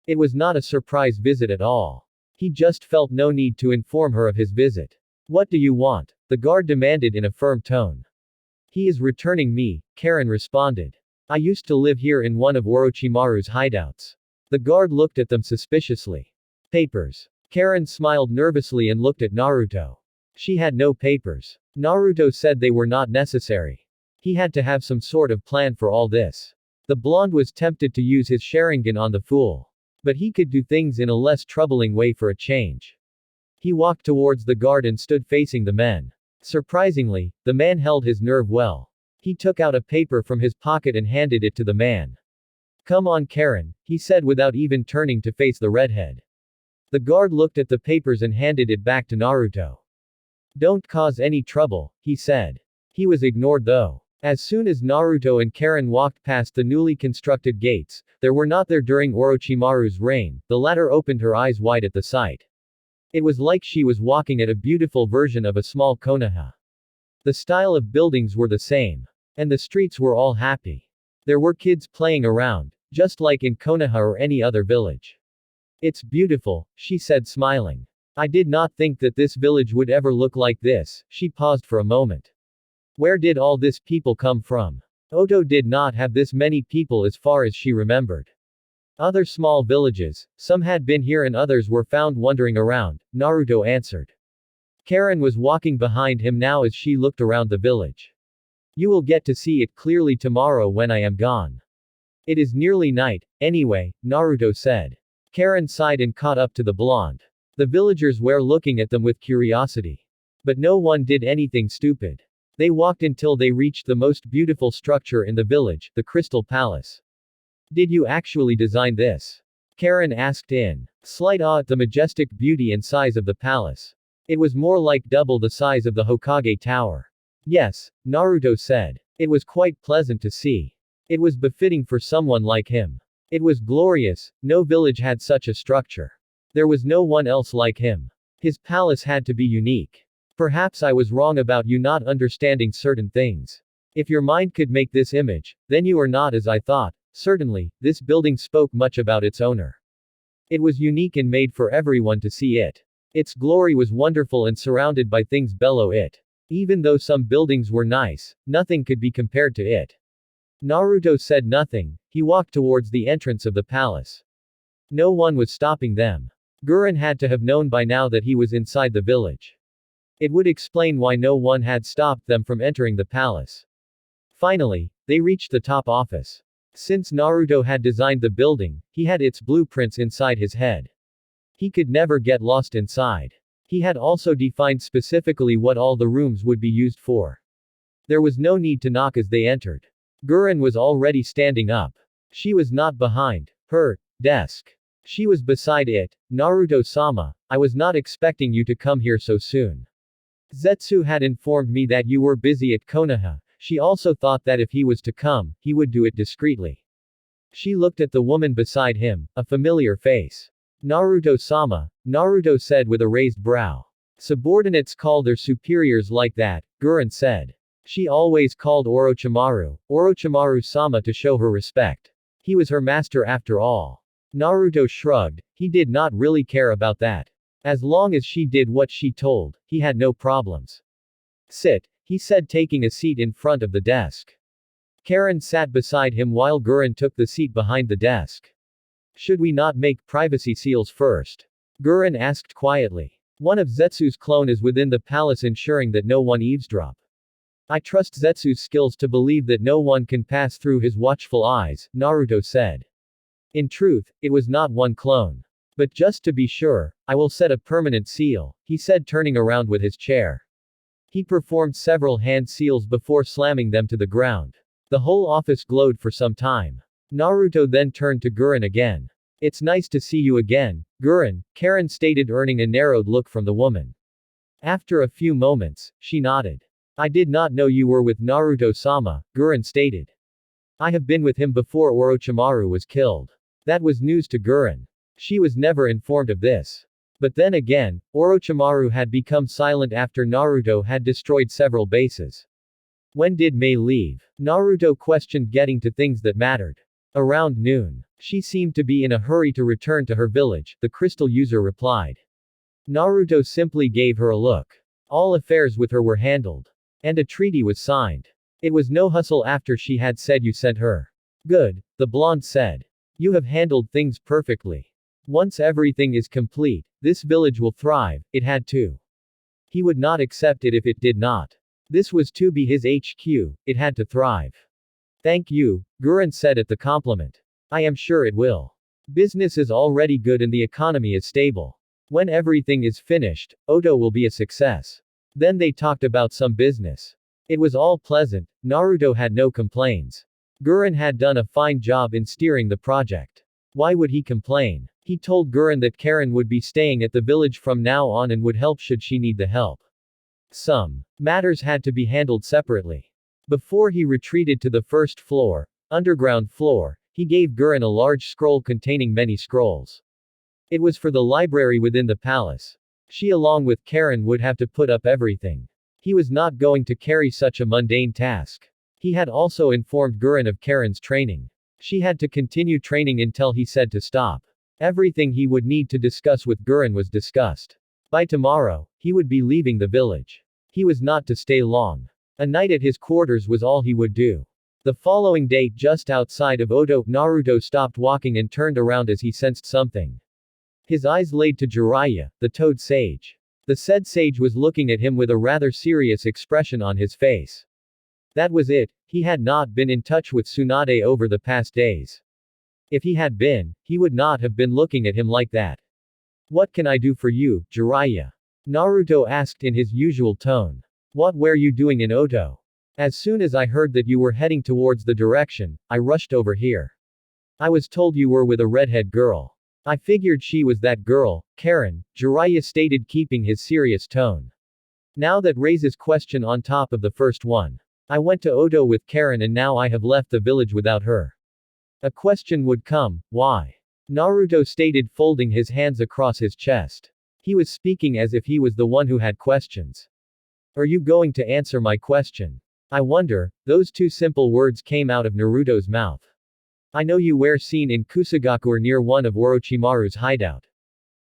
S1: It was not a surprise visit at all. He just felt no need to inform her of his visit. What do you want? The guard demanded in a firm tone. He is returning me, Karen responded. I used to live here in one of Orochimaru's hideouts. The guard looked at them suspiciously. Papers. Karen smiled nervously and looked at Naruto. She had no papers. Naruto said they were not necessary. He had to have some sort of plan for all this. The blonde was tempted to use his Sharingan on the fool. But he could do things in a less troubling way for a change. He walked towards the guard and stood facing the men. Surprisingly, the man held his nerve well. He took out a paper from his pocket and handed it to the man. Come on Karen, he said without even turning to face the redhead. The guard looked at the papers and handed it back to Naruto. Don't cause any trouble, he said. He was ignored though. As soon as Naruto and Karen walked past the newly constructed gates, there were not there during Orochimaru's reign, the latter opened her eyes wide at the sight. It was like she was walking at a beautiful version of a small Konoha. The style of buildings were the same. And the streets were all happy. There were kids playing around, just like in Konoha or any other village. It's beautiful, she said smiling. I did not think that this village would ever look like this, she paused for a moment. Where did all this people come from? Oto did not have this many people as far as she remembered. Other small villages, some had been here and others were found wandering around, Naruto answered. Karen was walking behind him now as she looked around the village. You will get to see it clearly tomorrow when I am gone. It is nearly night, anyway, Naruto said. Karen sighed and caught up to the blonde. The villagers were looking at them with curiosity. But no one did anything stupid. They walked until they reached the most beautiful structure in the village, the Crystal Palace. Did you actually design this? Karen asked in slight awe at the majestic beauty and size of the palace. It was more like double the size of the Hokage Tower. Yes, Naruto said. It was quite pleasant to see. It was befitting for someone like him. It was glorious, no village had such a structure. There was no one else like him. His palace had to be unique. Perhaps I was wrong about you not understanding certain things. If your mind could make this image, then you are not as I thought. Certainly, this building spoke much about its owner. It was unique and made for everyone to see it. Its glory was wonderful and surrounded by things below it. Even though some buildings were nice, nothing could be compared to it. Naruto said nothing, he walked towards the entrance of the palace. No one was stopping them. Gurren had to have known by now that he was inside the village. It would explain why no one had stopped them from entering the palace. Finally, they reached the top office. Since Naruto had designed the building, he had its blueprints inside his head. He could never get lost inside. He had also defined specifically what all the rooms would be used for. There was no need to knock as they entered. Gurren was already standing up. She was not behind her desk. She was beside it. Naruto-sama, I was not expecting you to come here so soon. Zetsu had informed me that you were busy at Konoha. She also thought that if he was to come, he would do it discreetly. She looked at the woman beside him, a familiar face. Naruto-sama, Naruto said with a raised brow. Subordinates call their superiors like that, Gurren said. She always called Orochimaru-sama to show her respect. He was her master after all. Naruto shrugged, he did not really care about that. As long as she did what she told, he had no problems. Sit, he said taking a seat in front of the desk. Karen sat beside him while Gurren took the seat behind the desk. Should we not make privacy seals first? Gurren asked quietly. One of Zetsu's clone is within the palace ensuring that no one eavesdrop. I trust Zetsu's skills to believe that no one can pass through his watchful eyes, Naruto said. In truth, it was not one clone. But just to be sure, I will set a permanent seal, he said turning around with his chair. He performed several hand seals before slamming them to the ground. The whole office glowed for some time. Naruto then turned to Gurren again. It's nice to see you again, Gurren, Karen stated earning a narrowed look from the woman. After a few moments, she nodded. I did not know you were with Naruto-sama, Gurren stated. I have been with him before Orochimaru was killed. That was news to Gurren. She was never informed of this. But then again, Orochimaru had become silent after Naruto had destroyed several bases. When did Mei leave? Naruto questioned, getting to things that mattered. Around noon. She seemed to be in a hurry to return to her village, the crystal user replied. Naruto simply gave her a look. All affairs with her were handled. And a treaty was signed. It was no hustle after she had said you sent her. Good, the blonde said. You have handled things perfectly. Once everything is complete, this village will thrive, it had to. He would not accept it if it did not. This was to be his HQ, it had to thrive. Thank you, Gurren said at the compliment. I am sure it will. Business is already good and the economy is stable. When everything is finished, Oto will be a success. Then they talked about some business. It was all pleasant, Naruto had no complaints. Gurren had done a fine job in steering the project. Why would he complain? He told Gurren that Karen would be staying at the village from now on and would help should she need the help. Some matters had to be handled separately. Before he retreated to the first floor, underground floor, he gave Gurren a large scroll containing many scrolls. It was for the library within the palace. She along with Karen would have to put up everything. He was not going to carry such a mundane task. He had also informed Gurren of Karen's training. She had to continue training until he said to stop. Everything he would need to discuss with Gurren was discussed. By tomorrow, he would be leaving the village. He was not to stay long. A night at his quarters was all he would do. The following day, just outside of Oto, Naruto stopped walking and turned around as he sensed something. His eyes laid to Jiraiya, the toad sage. The said sage was looking at him with a rather serious expression on his face. That was it, he had not been in touch with Tsunade over the past days. If he had been, he would not have been looking at him like that. What can I do for you, Jiraiya? Naruto asked in his usual tone. What were you doing in Oto? As soon as I heard that you were heading towards the direction, I rushed over here. I was told you were with a redhead girl. I figured she was that girl, Karen, Jiraiya stated, keeping his serious tone. Now that raises question on top of the first one. I went to Oto with Karen and now I have left the village without her. A question would come, why? Naruto stated, folding his hands across his chest. He was speaking as if he was the one who had questions. Are you going to answer my question? I wonder, those two simple words came out of Naruto's mouth. I know you were seen in Kusagaku near one of Orochimaru's hideout.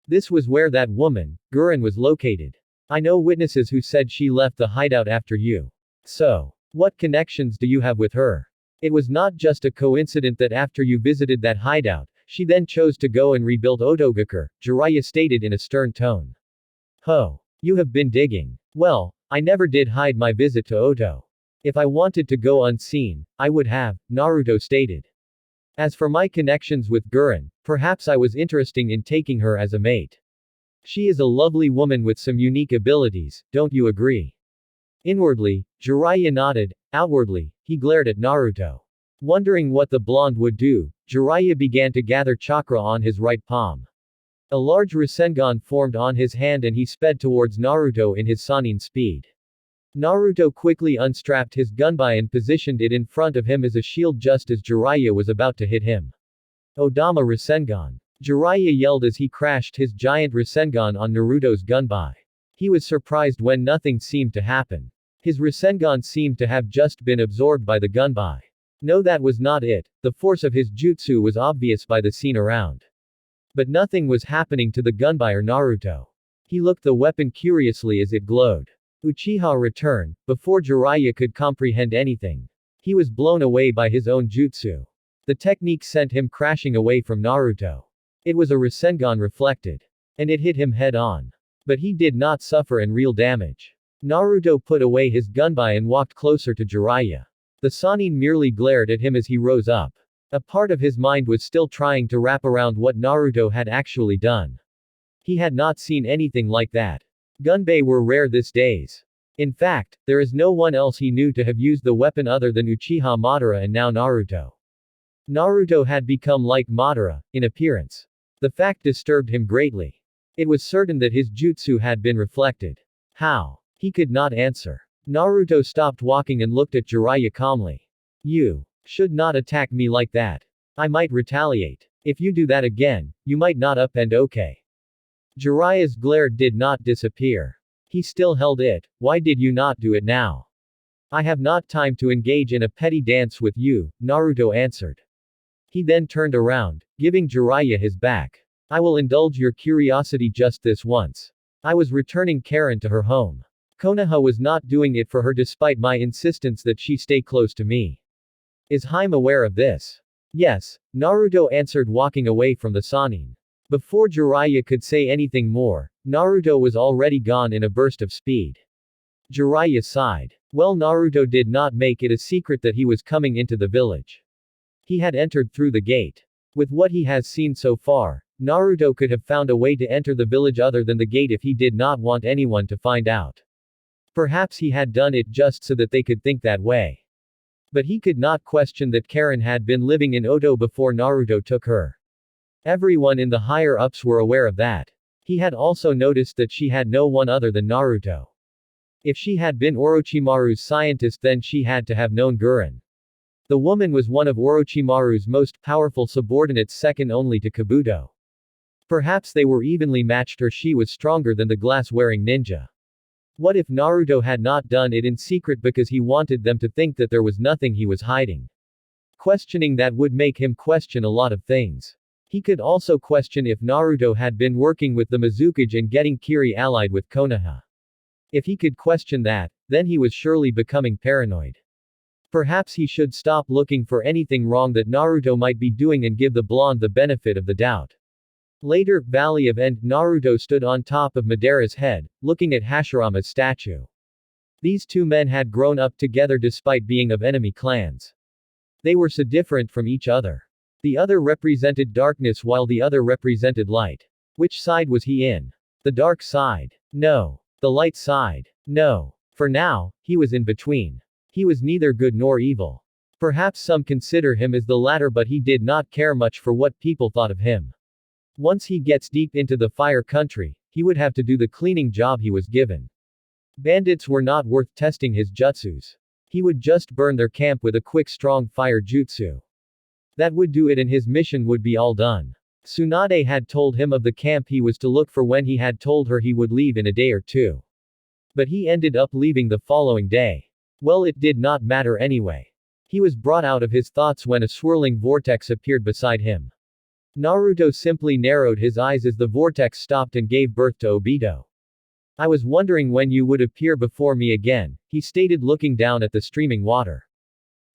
S1: This was where that woman, Guren, was located. I know witnesses who said she left the hideout after you. So, what connections do you have with her? It was not just a coincidence that after you visited that hideout, she then chose to go and rebuild Otogakur, Jiraiya stated in a stern tone. Ho! You have been digging. Well, I never did hide my visit to Oto. If I wanted to go unseen, I would have, Naruto stated. As for my connections with Guren, perhaps I was interested in taking her as a mate. She is a lovely woman with some unique abilities, don't you agree? Inwardly, Jiraiya nodded, outwardly, he glared at Naruto. Wondering what the blonde would do, Jiraiya began to gather chakra on his right palm. A large Rasengan formed on his hand and he sped towards Naruto in his Sannin speed. Naruto quickly unstrapped his gunbai and positioned it in front of him as a shield just as Jiraiya was about to hit him. Odama Rasengan. Jiraiya yelled as he crashed his giant Rasengan on Naruto's gunbai. He was surprised when nothing seemed to happen. His Rasengan seemed to have just been absorbed by the gunbai. No, that was not it, the force of his jutsu was obvious by the scene around. But nothing was happening to the gunbai or Naruto. He looked the weapon curiously as it glowed. Uchiha returned, before Jiraiya could comprehend anything. He was blown away by his own jutsu. The technique sent him crashing away from Naruto. It was a Rasengan reflected. And it hit him head on. But he did not suffer any real damage. Naruto put away his gunbai and walked closer to Jiraiya. The Sannin merely glared at him as he rose up. A part of his mind was still trying to wrap around what Naruto had actually done. He had not seen anything like that. Gunbai were rare these days. In fact, there is no one else he knew to have used the weapon other than Uchiha Madara and now Naruto. Naruto had become like Madara, in appearance. The fact disturbed him greatly. It was certain that his jutsu had been reflected. How? He could not answer. Naruto stopped walking and looked at Jiraiya calmly. You should not attack me like that. I might retaliate. If you do that again, you might not up and okay. Jiraiya's glare did not disappear. He still held it. Why did you not do it now? I have not time to engage in a petty dance with you, Naruto answered. He then turned around, giving Jiraiya his back. I will indulge your curiosity just this once. I was returning Karen to her home. Konoha was not doing it for her despite my insistence that she stay close to me. Is Haim aware of this? Yes, Naruto answered, walking away from the Sannin. Before Jiraiya could say anything more, Naruto was already gone in a burst of speed. Jiraiya sighed. Well, Naruto did not make it a secret that he was coming into the village. He had entered through the gate. With what he has seen so far, Naruto could have found a way to enter the village other than the gate if he did not want anyone to find out. Perhaps he had done it just so that they could think that way. But he could not question that Karen had been living in Oto before Naruto took her. Everyone in the higher-ups were aware of that. He had also noticed that she had no one other than Naruto. If she had been Orochimaru's scientist, then she had to have known Guren. The woman was one of Orochimaru's most powerful subordinates, second only to Kabuto. Perhaps they were evenly matched, or she was stronger than the glass-wearing ninja. What if Naruto had not done it in secret because he wanted them to think that there was nothing he was hiding? Questioning that would make him question a lot of things. He could also question if Naruto had been working with the Mizukage and getting Kiri allied with Konoha. If he could question that, then he was surely becoming paranoid. Perhaps he should stop looking for anything wrong that Naruto might be doing and give the blonde the benefit of the doubt. Later, Valley of End, Naruto stood on top of Madara's head, looking at Hashirama's statue. These two men had grown up together despite being of enemy clans. They were so different from each other. The other represented darkness while the other represented light. Which side was he in? The dark side? No. The light side? No. For now, he was in between. He was neither good nor evil. Perhaps some consider him as the latter, but he did not care much for what people thought of him. Once he gets deep into the fire country, he would have to do the cleaning job he was given. Bandits were not worth testing his jutsus. He would just burn their camp with a quick strong fire jutsu. That would do it and his mission would be all done. Tsunade had told him of the camp he was to look for when he had told her he would leave in a day or two. But he ended up leaving the following day. Well, it did not matter anyway. He was brought out of his thoughts when a swirling vortex appeared beside him. Naruto simply narrowed his eyes as the vortex stopped and gave birth to Obito. I was wondering when you would appear before me again, he stated looking down at the streaming water.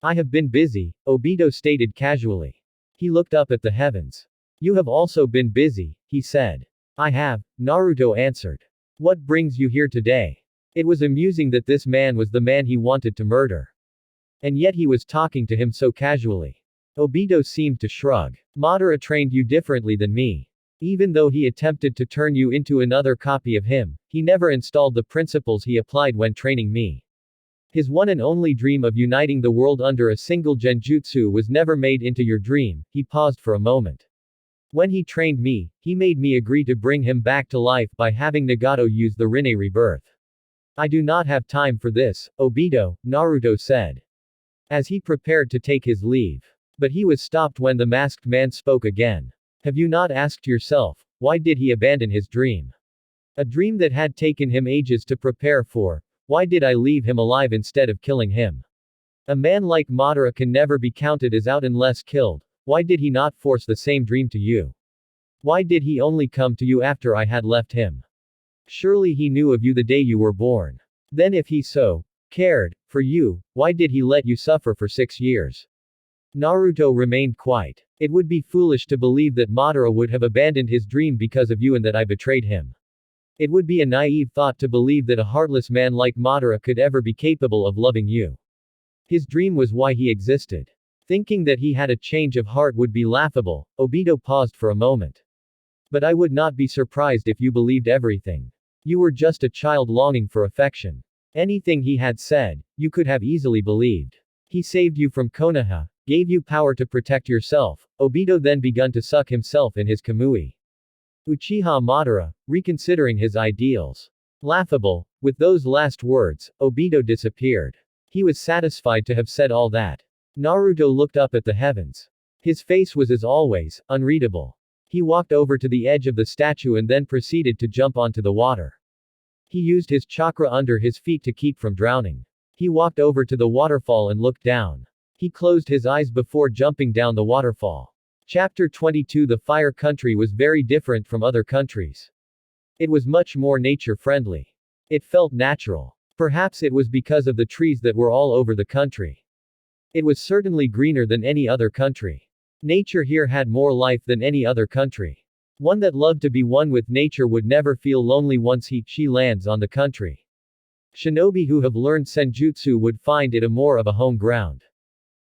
S1: I have been busy, Obito stated casually. He looked up at the heavens. You have also been busy, he said. I have, Naruto answered. What brings you here today? It was amusing that this man was the man he wanted to murder. And yet he was talking to him so casually. Obito seemed to shrug. Madara trained you differently than me. Even though he attempted to turn you into another copy of him, he never installed the principles he applied when training me. His one and only dream of uniting the world under a single genjutsu was never made into your dream. He paused for a moment. When he trained me, he made me agree to bring him back to life by having Nagato use the Rinne rebirth. I do not have time for this, Obito, Naruto said. As he prepared to take his leave. But he was stopped when the masked man spoke again. Have you not asked yourself, why did he abandon his dream? A dream that had taken him ages to prepare for. Why did I leave him alive instead of killing him? A man like Madara can never be counted as out unless killed. Why did he not force the same dream to you? Why did he only come to you after I had left him? Surely he knew of you the day you were born. Then if he so cared for you, why did he let you suffer for 6 years? Naruto remained quiet. It would be foolish to believe that Madara would have abandoned his dream because of you and that I betrayed him. It would be a naive thought to believe that a heartless man like Madara could ever be capable of loving you. His dream was why he existed. Thinking that he had a change of heart would be laughable. Obito paused for a moment. But I would not be surprised if you believed everything. You were just a child longing for affection. Anything he had said, you could have easily believed. He saved you from Konoha, gave you power to protect yourself. Obito then begun to suck himself in his kamui. Uchiha Madara, reconsidering his ideals. Laughable. With those last words, Obito disappeared. He was satisfied to have said all that. Naruto looked up at the heavens. His face was as always, unreadable. He walked over to the edge of the statue and then proceeded to jump onto the water. He used his chakra under his feet to keep from drowning. He walked over to the waterfall and looked down. He closed his eyes before jumping down the waterfall. Chapter 22. The Fire Country was very different from other countries. It was much more nature-friendly. It felt natural. Perhaps it was because of the trees that were all over the country. It was certainly greener than any other country. Nature here had more life than any other country. One that loved to be one with nature would never feel lonely once she lands on the country. Shinobi who have learned senjutsu would find it a more of a home ground.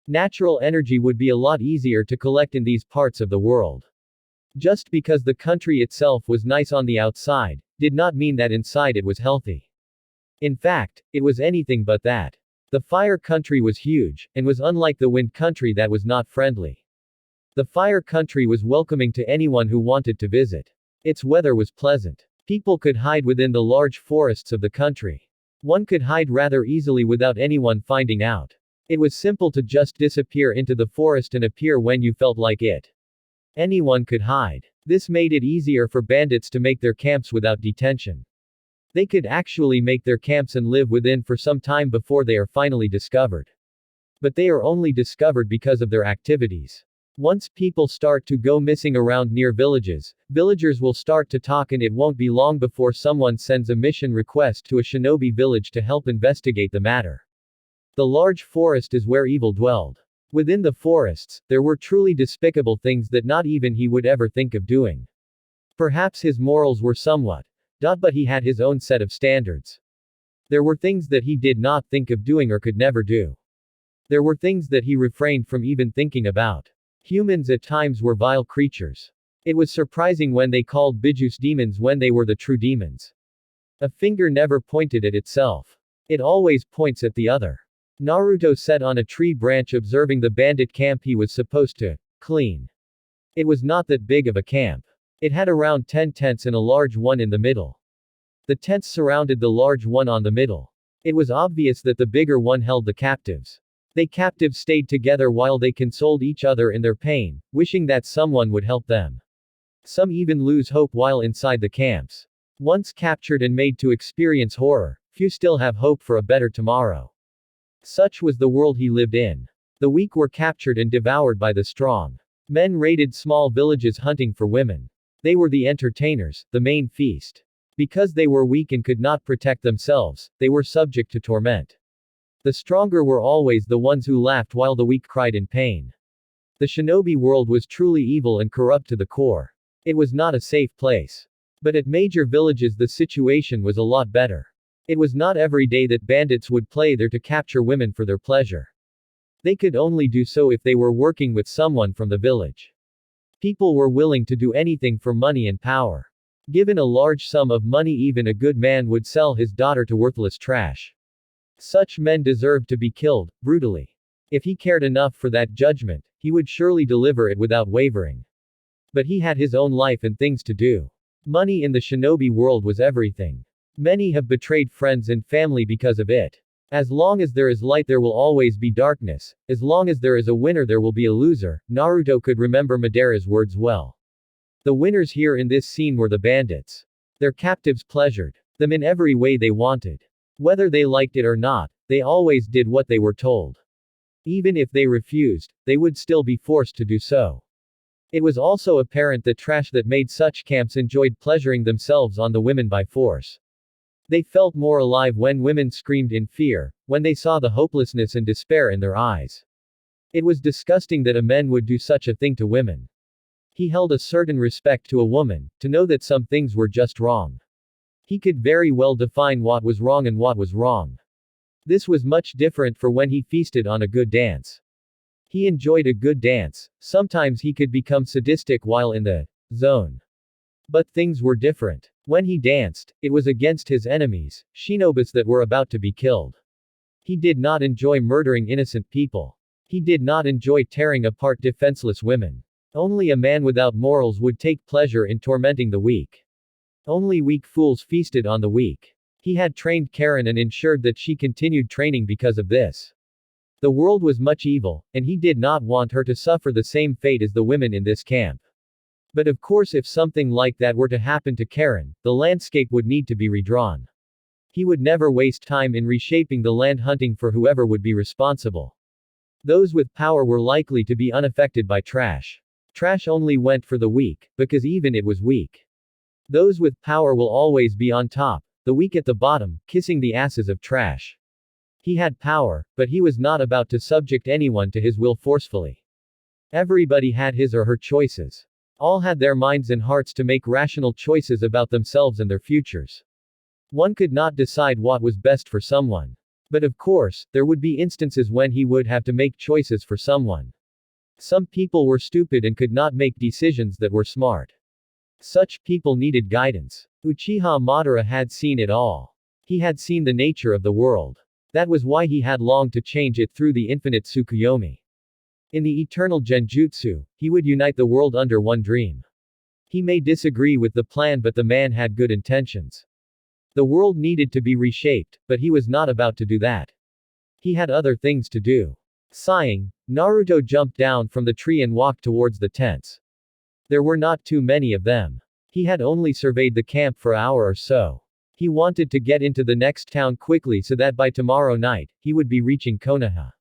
S1: Natural energy would be a lot easier to collect in these parts of the world. Just because the country itself was nice on the outside, did not mean that inside it was healthy. In fact, it was anything but that. The fire country was huge, and was unlike the wind country that was not friendly. The fire country was welcoming to anyone who wanted to visit. Its weather was pleasant. People could hide within the large forests of the country. One could hide rather easily without anyone finding out. It was simple to just disappear into the forest and appear when you felt like it. Anyone could hide. This made it easier for bandits to make their camps without detention. They could actually make their camps and live within for some time before they are finally discovered. But they are only discovered because of their activities. Once people start to go missing around near villages, villagers will start to talk and it won't be long before someone sends a mission request to a shinobi village to help investigate the matter. The large forest is where evil dwelled. Within the forests, there were truly despicable things that not even he would ever think of doing. Perhaps his morals were somewhat. But he had his own set of standards. There were things that he did not think of doing or could never do. There were things that he refrained from even thinking about. Humans at times were vile creatures. It was surprising when they called Bijus demons when they were the true demons. A finger never pointed at itself. It always points at the other. Naruto sat on a tree branch observing the bandit camp he was supposed to clean. It was not that big of a camp. It had around 10 tents and a large one in the middle. The tents surrounded the large one on the middle. It was obvious that the bigger one held the captives. They captives stayed together while they consoled each other in their pain, wishing that someone would help them. Some even lose hope while inside the camps. Once captured and made to experience horror, few still have hope for a better tomorrow. Such was the world he lived in. The weak were captured and devoured by the strong. Men raided small villages hunting for women. They were the entertainers, the main feast. Because they were weak and could not protect themselves, they were subject to torment. The stronger were always the ones who laughed while the weak cried in pain. The shinobi world was truly evil and corrupt to the core. It was not a safe place. But at major villages the situation was a lot better. It was not every day that bandits would play there to capture women for their pleasure. They could only do so if they were working with someone from the village. People were willing to do anything for money and power. Given a large sum of money, even a good man would sell his daughter to worthless trash. Such men deserved to be killed, brutally. If he cared enough for that judgment, he would surely deliver it without wavering. But he had his own life and things to do. Money in the shinobi world was everything. Many have betrayed friends and family because of it. As long as there is light there will always be darkness, as long as there is a winner there will be a loser. Naruto could remember Madara's words well. The winners here in this scene were the bandits. Their captives pleasured them in every way they wanted. Whether they liked it or not, they always did what they were told. Even if they refused, they would still be forced to do so. It was also apparent that trash that made such camps enjoyed pleasuring themselves on the women by force. They felt more alive when women screamed in fear, when they saw the hopelessness and despair in their eyes. It was disgusting that a man would do such a thing to women. He held a certain respect to a woman, to know that some things were just wrong. He could very well define what was wrong and what was wrong. This was much different for when he feasted on a good dance. He enjoyed a good dance. Sometimes he could become sadistic while in the zone. But things were different. When he danced, it was against his enemies, shinobis that were about to be killed. He did not enjoy murdering innocent people. He did not enjoy tearing apart defenseless women. Only a man without morals would take pleasure in tormenting the weak. Only weak fools feasted on the weak. He had trained Karen and ensured that she continued training because of this. The world was much evil, and he did not want her to suffer the same fate as the women in this camp. But of course if something like that were to happen to Karen, the landscape would need to be redrawn. He would never waste time in reshaping the land hunting for whoever would be responsible. Those with power were likely to be unaffected by trash. Trash only went for the weak, because even it was weak. Those with power will always be on top, the weak at the bottom, kissing the asses of trash. He had power, but he was not about to subject anyone to his will forcefully. Everybody had his or her choices. All had their minds and hearts to make rational choices about themselves and their futures. One could not decide what was best for someone. But of course, there would be instances when he would have to make choices for someone. Some people were stupid and could not make decisions that were smart. Such people needed guidance. Uchiha Madara had seen it all. He had seen the nature of the world. That was why he had longed to change it through the infinite Tsukuyomi. In the eternal Genjutsu, he would unite the world under one dream. He may disagree with the plan, but the man had good intentions. The world needed to be reshaped, but he was not about to do that. He had other things to do. Sighing, Naruto jumped down from the tree and walked towards the tents. There were not too many of them. He had only surveyed the camp for an hour or so. He wanted to get into the next town quickly so that by tomorrow night, he would be reaching Konoha.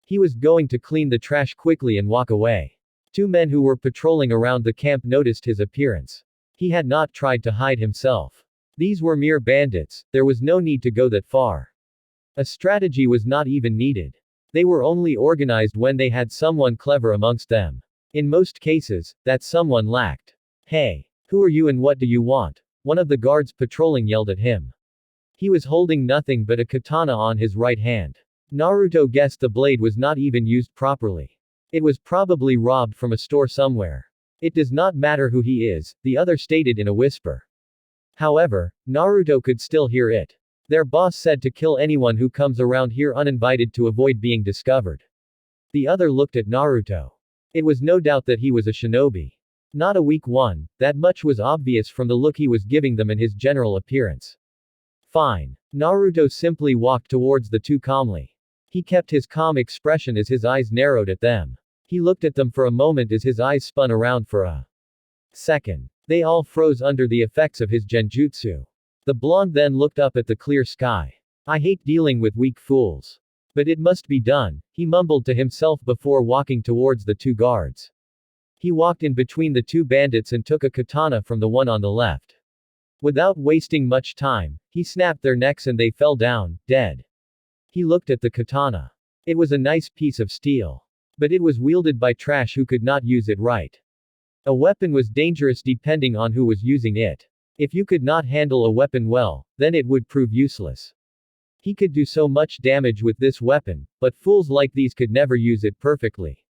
S1: He was going to clean the trash quickly and walk away. Two men who were patrolling around the camp noticed his appearance. He had not tried to hide himself. These were mere bandits, there was no need to go that far. A strategy was not even needed. They were only organized when they had someone clever amongst them. In most cases, that someone lacked. Hey! Who are you and what do you want? One of the guards patrolling yelled at him. He was holding nothing but a katana on his right hand. Naruto guessed the blade was not even used properly. It was probably robbed from a store somewhere. It does not matter who he is, the other stated in a whisper. However, Naruto could still hear it. Their boss said to kill anyone who comes around here uninvited to avoid being discovered. The other looked at Naruto. It was no doubt that he was a shinobi. Not a weak one, that much was obvious from the look he was giving them and his general appearance. Fine. Naruto simply walked towards the two calmly. He kept his calm expression as his eyes narrowed at them. He looked at them for a moment as his eyes spun around for a second. They all froze under the effects of his genjutsu. The blonde then looked up at the clear sky. I hate dealing with weak fools. But it must be done, he mumbled to himself before walking towards the two guards. He walked in between the two bandits and took a katana from the one on the left. Without wasting much time, he snapped their necks and they fell down, dead. He looked at the katana. It was a nice piece of steel. But it was wielded by trash who could not use it right. A weapon was dangerous depending on who was using it. If you could not handle a weapon well, then it would prove useless. He could do so much damage with this weapon, but fools like these could never use it perfectly.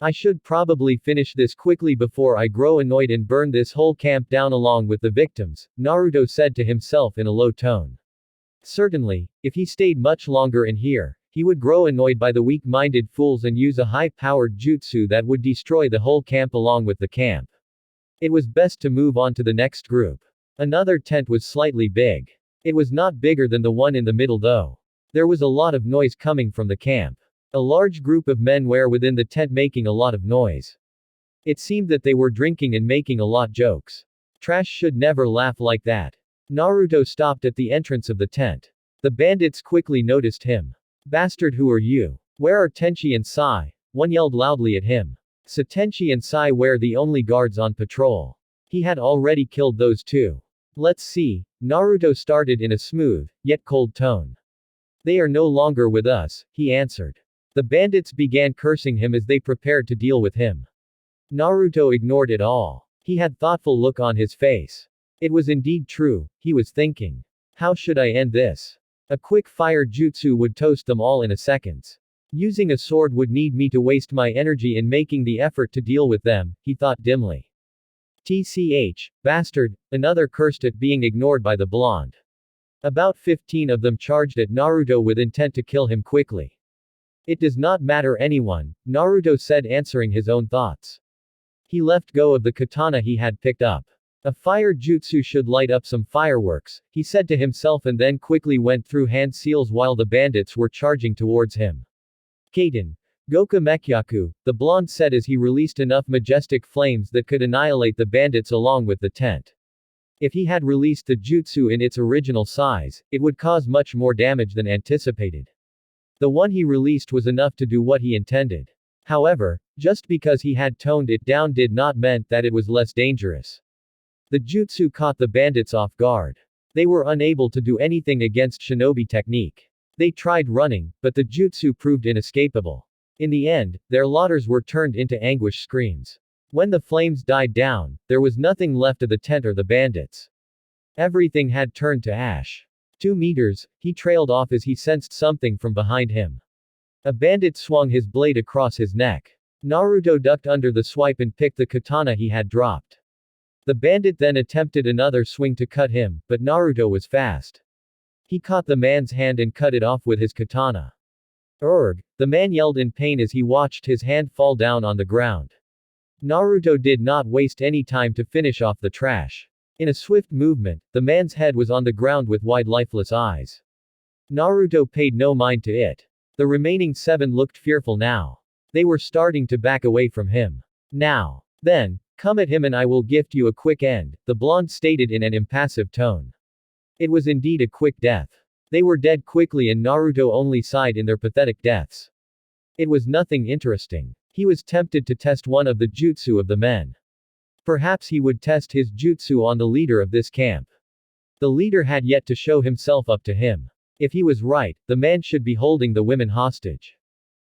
S1: I should probably finish this quickly before I grow annoyed and burn this whole camp down along with the victims, Naruto said to himself in a low tone. Certainly, if he stayed much longer in here, he would grow annoyed by the weak-minded fools and use a high-powered jutsu that would destroy the whole camp along with the camp. It was best to move on to the next group. Another tent was slightly big. It was not bigger than the one in the middle though. There was a lot of noise coming from the camp. A large group of men were within the tent making a lot of noise. It seemed that they were drinking and making a lot jokes. Trash should never laugh like that. Naruto stopped at the entrance of the tent. The bandits quickly noticed him. Bastard, who are you? Where are Tenchi and Sai? One yelled loudly at him. So Tenchi and Sai were the only guards on patrol. He had already killed those two. Let's see, Naruto started in a smooth, yet cold tone. They are no longer with us, he answered. The bandits began cursing him as they prepared to deal with him. Naruto ignored it all. He had thoughtful look on his face. It was indeed true, he was thinking. How should I end this? A quick fire jutsu would toast them all in a seconds. Using a sword would need me to waste my energy in making the effort to deal with them, he thought dimly. TCH, bastard, another cursed at being ignored by the blonde. About 15 of them charged at Naruto with intent to kill him quickly. It does not matter anyone, Naruto said, answering his own thoughts. He left go of the katana he had picked up. A fire jutsu should light up some fireworks, he said to himself, and then quickly went through hand seals while the bandits were charging towards him. Kaiten. Goku Mekyaku, the blonde said as he released enough majestic flames that could annihilate the bandits along with the tent. If he had released the jutsu in its original size, it would cause much more damage than anticipated. The one he released was enough to do what he intended. However, just because he had toned it down did not mean that it was less dangerous. The jutsu caught the bandits off guard. They were unable to do anything against shinobi technique. They tried running, but the jutsu proved inescapable. In the end, their laughters were turned into anguish screams. When the flames died down, there was nothing left of the tent or the bandits. Everything had turned to ash. 2 meters, he trailed off as he sensed something from behind him. A bandit swung his blade across his neck. Naruto ducked under the swipe and picked the katana he had dropped. The bandit then attempted another swing to cut him, but Naruto was fast. He caught the man's hand and cut it off with his katana. Urgh! The man yelled in pain as he watched his hand fall down on the ground. Naruto did not waste any time to finish off the trash. In a swift movement, the man's head was on the ground with wide lifeless eyes. Naruto paid no mind to it. The remaining 7 looked fearful now. They were starting to back away from him. Now. Then, come at him and I will gift you a quick end, the blonde stated in an impassive tone. It was indeed a quick death. They were dead quickly and Naruto only sighed in their pathetic deaths. It was nothing interesting. He was tempted to test one of the jutsu of the men. Perhaps he would test his jutsu on the leader of this camp. The leader had yet to show himself up to him. If he was right, the man should be holding the women hostage.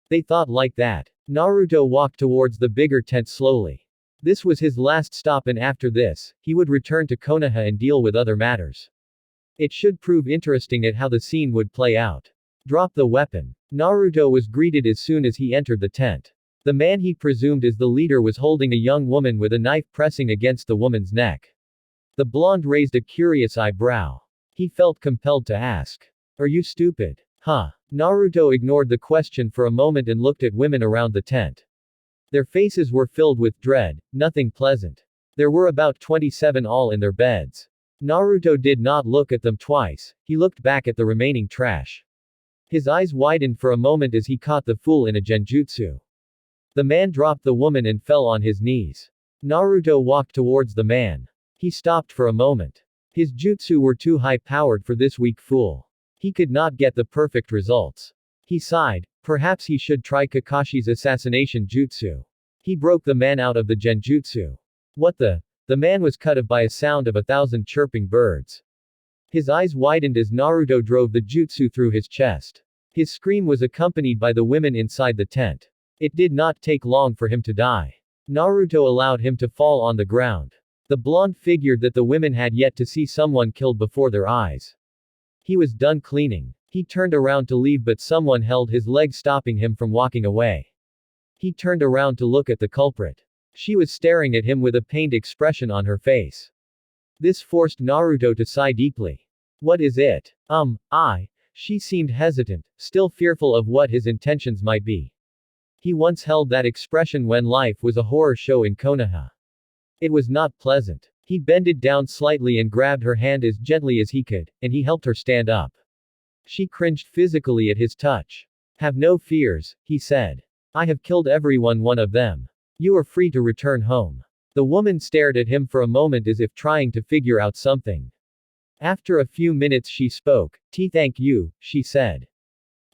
S1: They thought like that. Naruto walked towards the bigger tent slowly. This was his last stop and after this, he would return to Konoha and deal with other matters. It should prove interesting at how the scene would play out. Drop the weapon. Naruto was greeted as soon as he entered the tent. The man he presumed is the leader was holding a young woman with a knife pressing against the woman's neck. The blonde raised a curious eyebrow. He felt compelled to ask. Are you stupid? Huh? Naruto ignored the question for a moment and looked at women around the tent. Their faces were filled with dread, nothing pleasant. There were about 27 all in their beds. Naruto did not look at them twice, he looked back at the remaining trash. His eyes widened for a moment as he caught the fool in a genjutsu. The man dropped the woman and fell on his knees. Naruto walked towards the man. He stopped for a moment. His jutsu were too high-powered for this weak fool. He could not get the perfect results. He sighed. Perhaps he should try Kakashi's assassination jutsu. He broke the man out of the genjutsu. What the? The man was cut off by a sound of 1,000 chirping birds. His eyes widened as Naruto drove the jutsu through his chest. His scream was accompanied by the women inside the tent. It did not take long for him to die. Naruto allowed him to fall on the ground. The blonde figured that the women had yet to see someone killed before their eyes. He was done cleaning. He turned around to leave but someone held his leg stopping him from walking away. He turned around to look at the culprit. She was staring at him with a pained expression on her face. This forced Naruto to sigh deeply. What is it? She seemed hesitant, still fearful of what his intentions might be. He once held that expression when life was a horror show in Konoha. It was not pleasant. He bended down slightly and grabbed her hand as gently as he could, and he helped her stand up. She cringed physically at his touch. Have no fears, he said. I have killed everyone one of them. You are free to return home. The woman stared at him for a moment as if trying to figure out something. After a few minutes she spoke. Thank you, she said.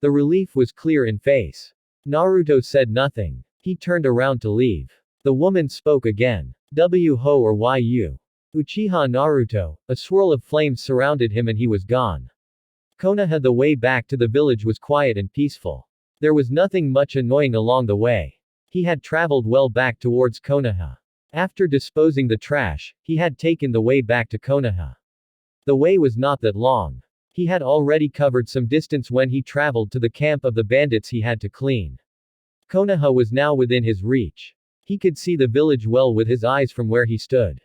S1: The relief was clear in face. Naruto said nothing. He turned around to leave. The woman spoke again. Who or you? Uchiha Naruto. A swirl of flames surrounded him and he was gone. Konoha. The way back to the village was quiet and peaceful. There was nothing much annoying along the way. He had traveled well back towards Konoha. After disposing the trash, he had taken the way back to Konoha. The way was not that long. He had already covered some distance when he traveled to the camp of the bandits he had to clean. Konoha was now within his reach. He could see the village well with his eyes from where he stood.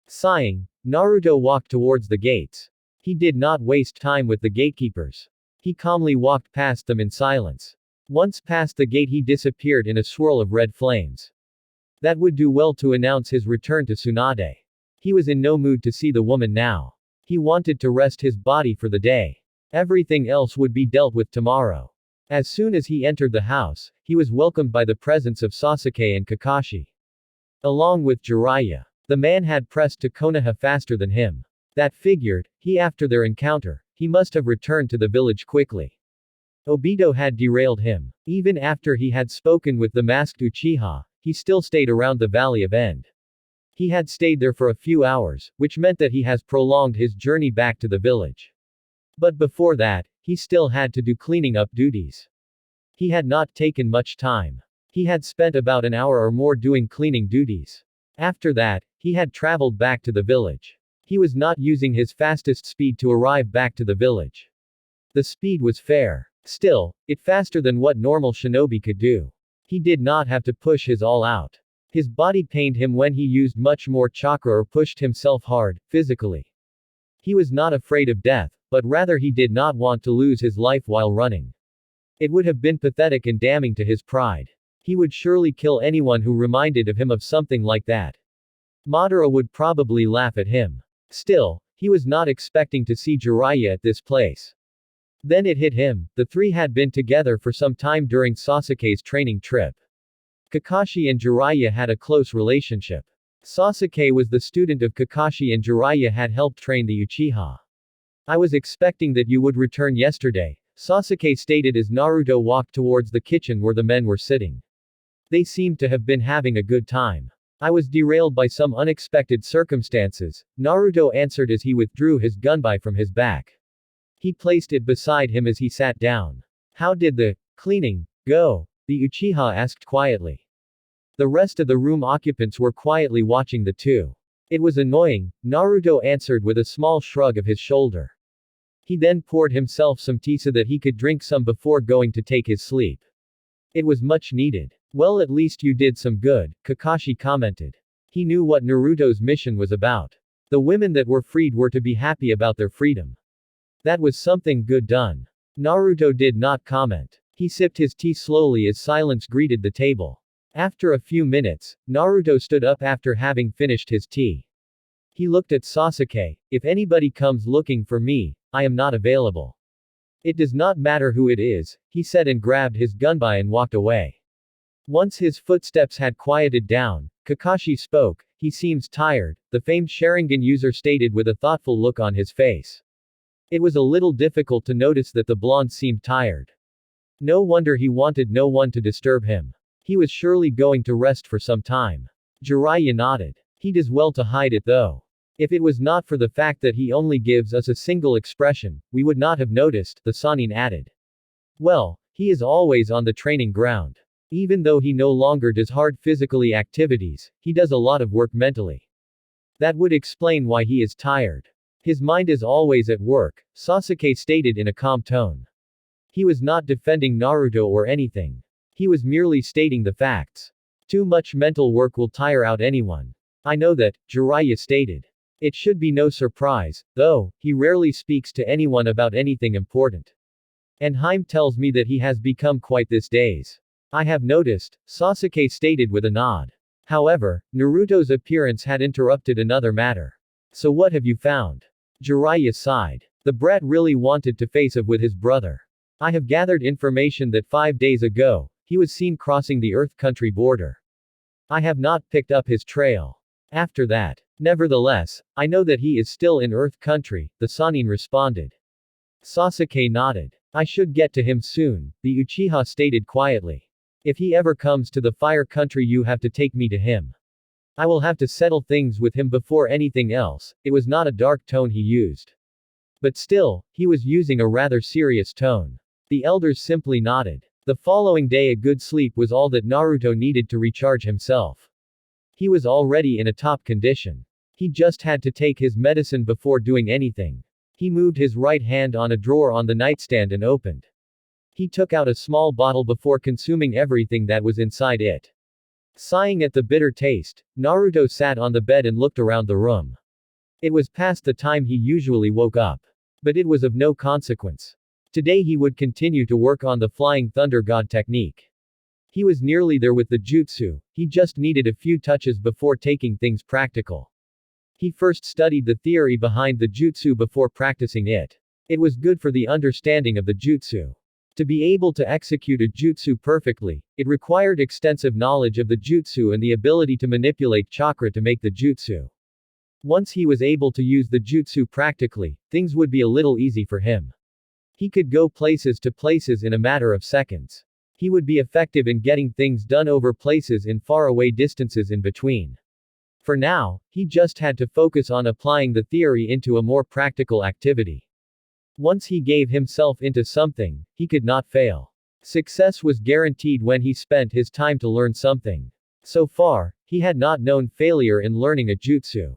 S1: Sighing, Naruto walked towards the gates. He did not waste time with the gatekeepers. He calmly walked past them in silence. Once past the gate he disappeared in a swirl of red flames. That would do well to announce his return to Tsunade. He was in no mood to see the woman now. He wanted to rest his body for the day. Everything else would be dealt with tomorrow. As soon as he entered the house, he was welcomed by the presence of Sasuke and Kakashi. Along with Jiraiya. The man had pressed to Konoha faster than him. That figured, after their encounter, he must have returned to the village quickly. Obito had derailed him. Even after he had spoken with the masked Uchiha, he still stayed around the Valley of End. He had stayed there for a few hours, which meant that he has prolonged his journey back to the village. But before that, he still had to do cleaning up duties. He had not taken much time. He had spent about an hour or more doing cleaning duties. After that, he had traveled back to the village. He was not using his fastest speed to arrive back to the village. The speed was fair. Still, it faster than what normal shinobi could do. He did not have to push his all out. His body pained him when he used much more chakra or pushed himself hard, physically. He was not afraid of death, but rather he did not want to lose his life while running. It would have been pathetic and damning to his pride. He would surely kill anyone who reminded of him of something like that. Madara would probably laugh at him. Still, he was not expecting to see Jiraiya at this place. Then it hit him, the three had been together for some time during Sasuke's training trip. Kakashi and Jiraiya had a close relationship. Sasuke was the student of Kakashi and Jiraiya had helped train the Uchiha. I was expecting that you would return yesterday, Sasuke stated as Naruto walked towards the kitchen where the men were sitting. They seemed to have been having a good time. I was derailed by some unexpected circumstances, Naruto answered as he withdrew his gunbai from his back. He placed it beside him as he sat down. How did the cleaning go? The Uchiha asked quietly. The rest of the room occupants were quietly watching the two. It was annoying, Naruto answered with a small shrug of his shoulder. He then poured himself some tea so that he could drink some before going to take his sleep. It was much needed. Well, at least you did some good, Kakashi commented. He knew what Naruto's mission was about. The women that were freed were to be happy about their freedom. That was something good done. Naruto did not comment. He sipped his tea slowly as silence greeted the table. After a few minutes, Naruto stood up after having finished his tea. He looked at Sasuke. If anybody comes looking for me, I am not available. It does not matter who it is, he said and grabbed his gunbai and walked away. Once his footsteps had quieted down, Kakashi spoke. He seems tired, the famed Sharingan user stated with a thoughtful look on his face. It was a little difficult to notice that the blonde seemed tired. No wonder he wanted no one to disturb him. He was surely going to rest for some time. Jiraiya nodded. He does well to hide it though. If it was not for the fact that he only gives us a single expression, we would not have noticed, the Sannin added. Well, he is always on the training ground. Even though he no longer does hard physically activities, he does a lot of work mentally. That would explain why he is tired. His mind is always at work, Sasuke stated in a calm tone. He was not defending Naruto or anything. He was merely stating the facts. Too much mental work will tire out anyone. I know that, Jiraiya stated. It should be no surprise, though, he rarely speaks to anyone about anything important. And Heim tells me that he has become quite this days. I have noticed, Sasuke stated with a nod. However, Naruto's appearance had interrupted another matter. So what have you found? Jiraiya sighed. The brat really wanted to face off with his brother. I have gathered information that 5 days ago, he was seen crossing the Earth country border. I have not picked up his trail. After that. Nevertheless, I know that he is still in Earth country, the Sannin responded. Sasuke nodded. I should get to him soon, the Uchiha stated quietly. If he ever comes to the fire country you have to take me to him. I will have to settle things with him before anything else. It was not a dark tone he used. But still, he was using a rather serious tone. The elders simply nodded. The following day a good sleep was all that Naruto needed to recharge himself. He was already in a top condition. He just had to take his medicine before doing anything. He moved his right hand on a drawer on the nightstand and opened. He took out a small bottle before consuming everything that was inside it. Sighing at the bitter taste, Naruto sat on the bed and looked around the room. It was past the time he usually woke up. But it was of no consequence. Today he would continue to work on the Flying Thunder God technique. He was nearly there with the jutsu, he just needed a few touches before taking things practical. He first studied the theory behind the jutsu before practicing it. It was good for the understanding of the jutsu. To be able to execute a jutsu perfectly, it required extensive knowledge of the jutsu and the ability to manipulate chakra to make the jutsu. Once he was able to use the jutsu practically, things would be a little easy for him. He could go places to places in a matter of seconds. He would be effective in getting things done over places in faraway distances in between. For now, he just had to focus on applying the theory into a more practical activity. Once he gave himself into something, he could not fail. Success was guaranteed when he spent his time to learn something. So far, he had not known failure in learning a jutsu.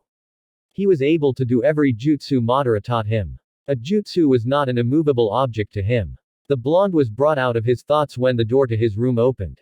S1: He was able to do every jutsu Madara taught him. A jutsu was not an immovable object to him. The blonde was brought out of his thoughts when the door to his room opened.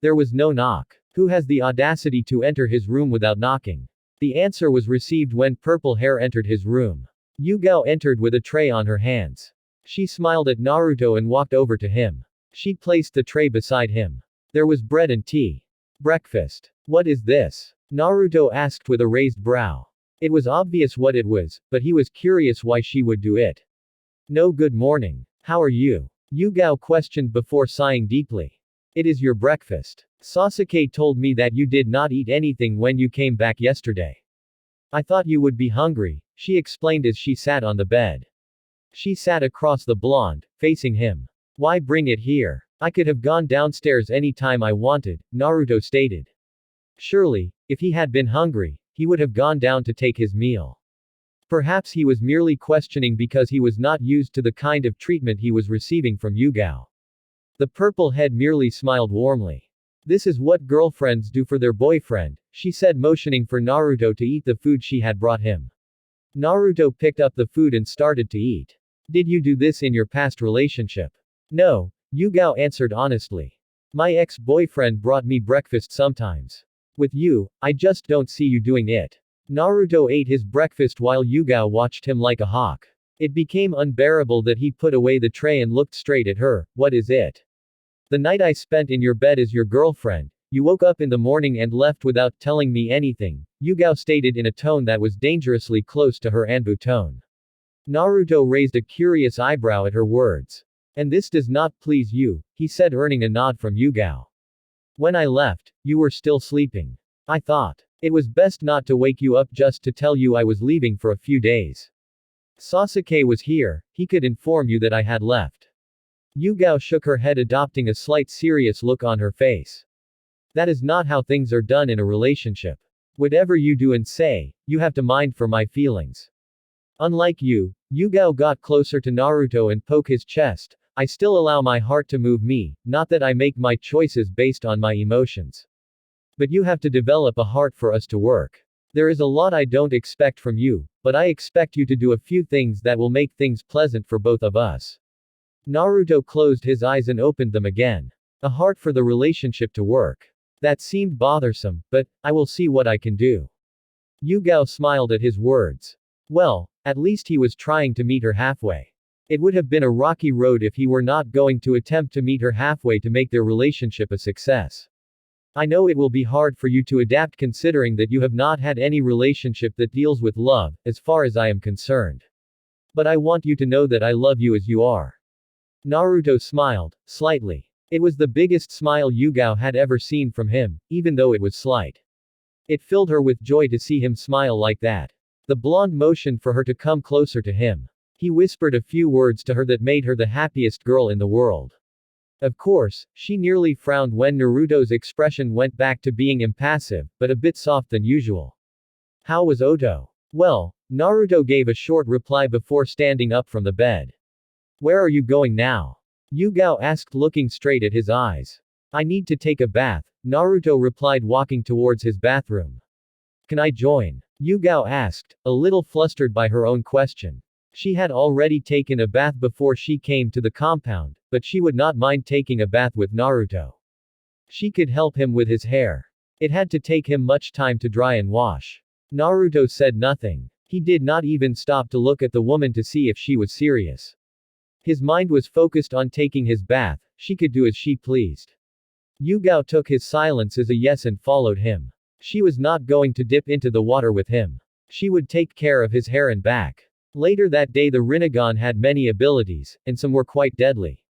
S1: There was no knock. Who has the audacity to enter his room without knocking? The answer was received when Purple Hair entered his room. Yugao entered with a tray on her hands. She smiled at Naruto and walked over to him. She placed the tray beside him. There was bread and tea. Breakfast. What is this? Naruto asked with a raised brow. It was obvious what it was, but he was curious why she would do it. No, good morning. How are you? Yugao questioned before sighing deeply. It is your breakfast. Sasuke told me that you did not eat anything when you came back yesterday. I thought you would be hungry, she explained as she sat on the bed. She sat across the blonde, facing him. Why bring it here? I could have gone downstairs any time I wanted, Naruto stated. Surely, if he had been hungry, he would have gone down to take his meal. Perhaps he was merely questioning because he was not used to the kind of treatment he was receiving from Yugao. The purple head merely smiled warmly. This is what girlfriends do for their boyfriend, she said, motioning for Naruto to eat the food she had brought him. Naruto picked up the food and started to eat. Did you do this in your past relationship? No, Yugao answered honestly. My ex-boyfriend brought me breakfast sometimes. With you, I just don't see you doing it. Naruto ate his breakfast while Yugao watched him like a hawk. It became unbearable that he put away the tray and looked straight at her. What is it? The night I spent in your bed as your girlfriend, you woke up in the morning and left without telling me anything, Yugao stated in a tone that was dangerously close to her Anbu tone. Naruto raised a curious eyebrow at her words. And this does not please you, he said, earning a nod from Yugao. When I left, you were still sleeping. I thought it was best not to wake you up just to tell you I was leaving for a few days. Sasuke was here, he could inform you that I had left. Yugao shook her head, adopting a slight serious look on her face. That is not how things are done in a relationship. Whatever you do and say, you have to mind for my feelings. Unlike you, Yugao got closer to Naruto and poke his chest. I still allow my heart to move me, not that I make my choices based on my emotions. But you have to develop a heart for us to work. There is a lot I don't expect from you, but I expect you to do a few things that will make things pleasant for both of us. Naruto closed his eyes and opened them again. A heart for the relationship to work. That seemed bothersome, but I will see what I can do. Yugao smiled at his words. Well, at least he was trying to meet her halfway. It would have been a rocky road if he were not going to attempt to meet her halfway to make their relationship a success. I know it will be hard for you to adapt considering that you have not had any relationship that deals with love, as far as I am concerned. But I want you to know that I love you as you are. Naruto smiled, slightly. It was the biggest smile Yugao had ever seen from him, even though it was slight. It filled her with joy to see him smile like that. The blonde motioned for her to come closer to him. He whispered a few words to her that made her the happiest girl in the world. Of course, she nearly frowned when Naruto's expression went back to being impassive, but a bit soft than usual. How was Oto? Well, Naruto gave a short reply before standing up from the bed. Where are you going now? Yugao asked, looking straight at his eyes. I need to take a bath, Naruto replied, walking towards his bathroom. Can I join? Yugao asked, a little flustered by her own question. She had already taken a bath before she came to the compound, but she would not mind taking a bath with Naruto. She could help him with his hair. It had to take him much time to dry and wash. Naruto said nothing. He did not even stop to look at the woman to see if she was serious. His mind was focused on taking his bath, she could do as she pleased. Yugao took his silence as a yes and followed him. She was not going to dip into the water with him. She would take care of his hair and back. Later that day the Rinnegan had many abilities, and some were quite deadly.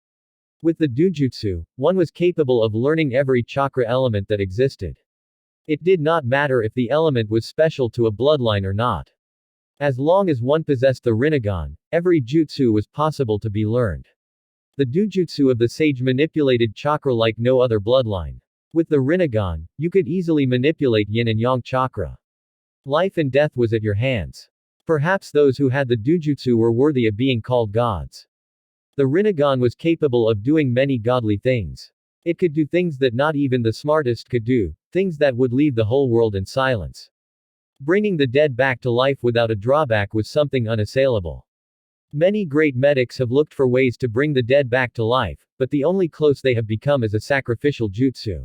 S1: With the Dujutsu, one was capable of learning every chakra element that existed. It did not matter if the element was special to a bloodline or not. As long as one possessed the Rinnegan, every jutsu was possible to be learned. The Dujutsu of the sage manipulated chakra like no other bloodline. With the Rinnegan, you could easily manipulate yin and yang chakra. Life and death was at your hands. Perhaps those who had the Dujutsu were worthy of being called gods. The Rinnegan was capable of doing many godly things. It could do things that not even the smartest could do, things that would leave the whole world in silence. Bringing the dead back to life without a drawback was something unassailable. Many great medics have looked for ways to bring the dead back to life, but the only close they have become is a sacrificial jutsu.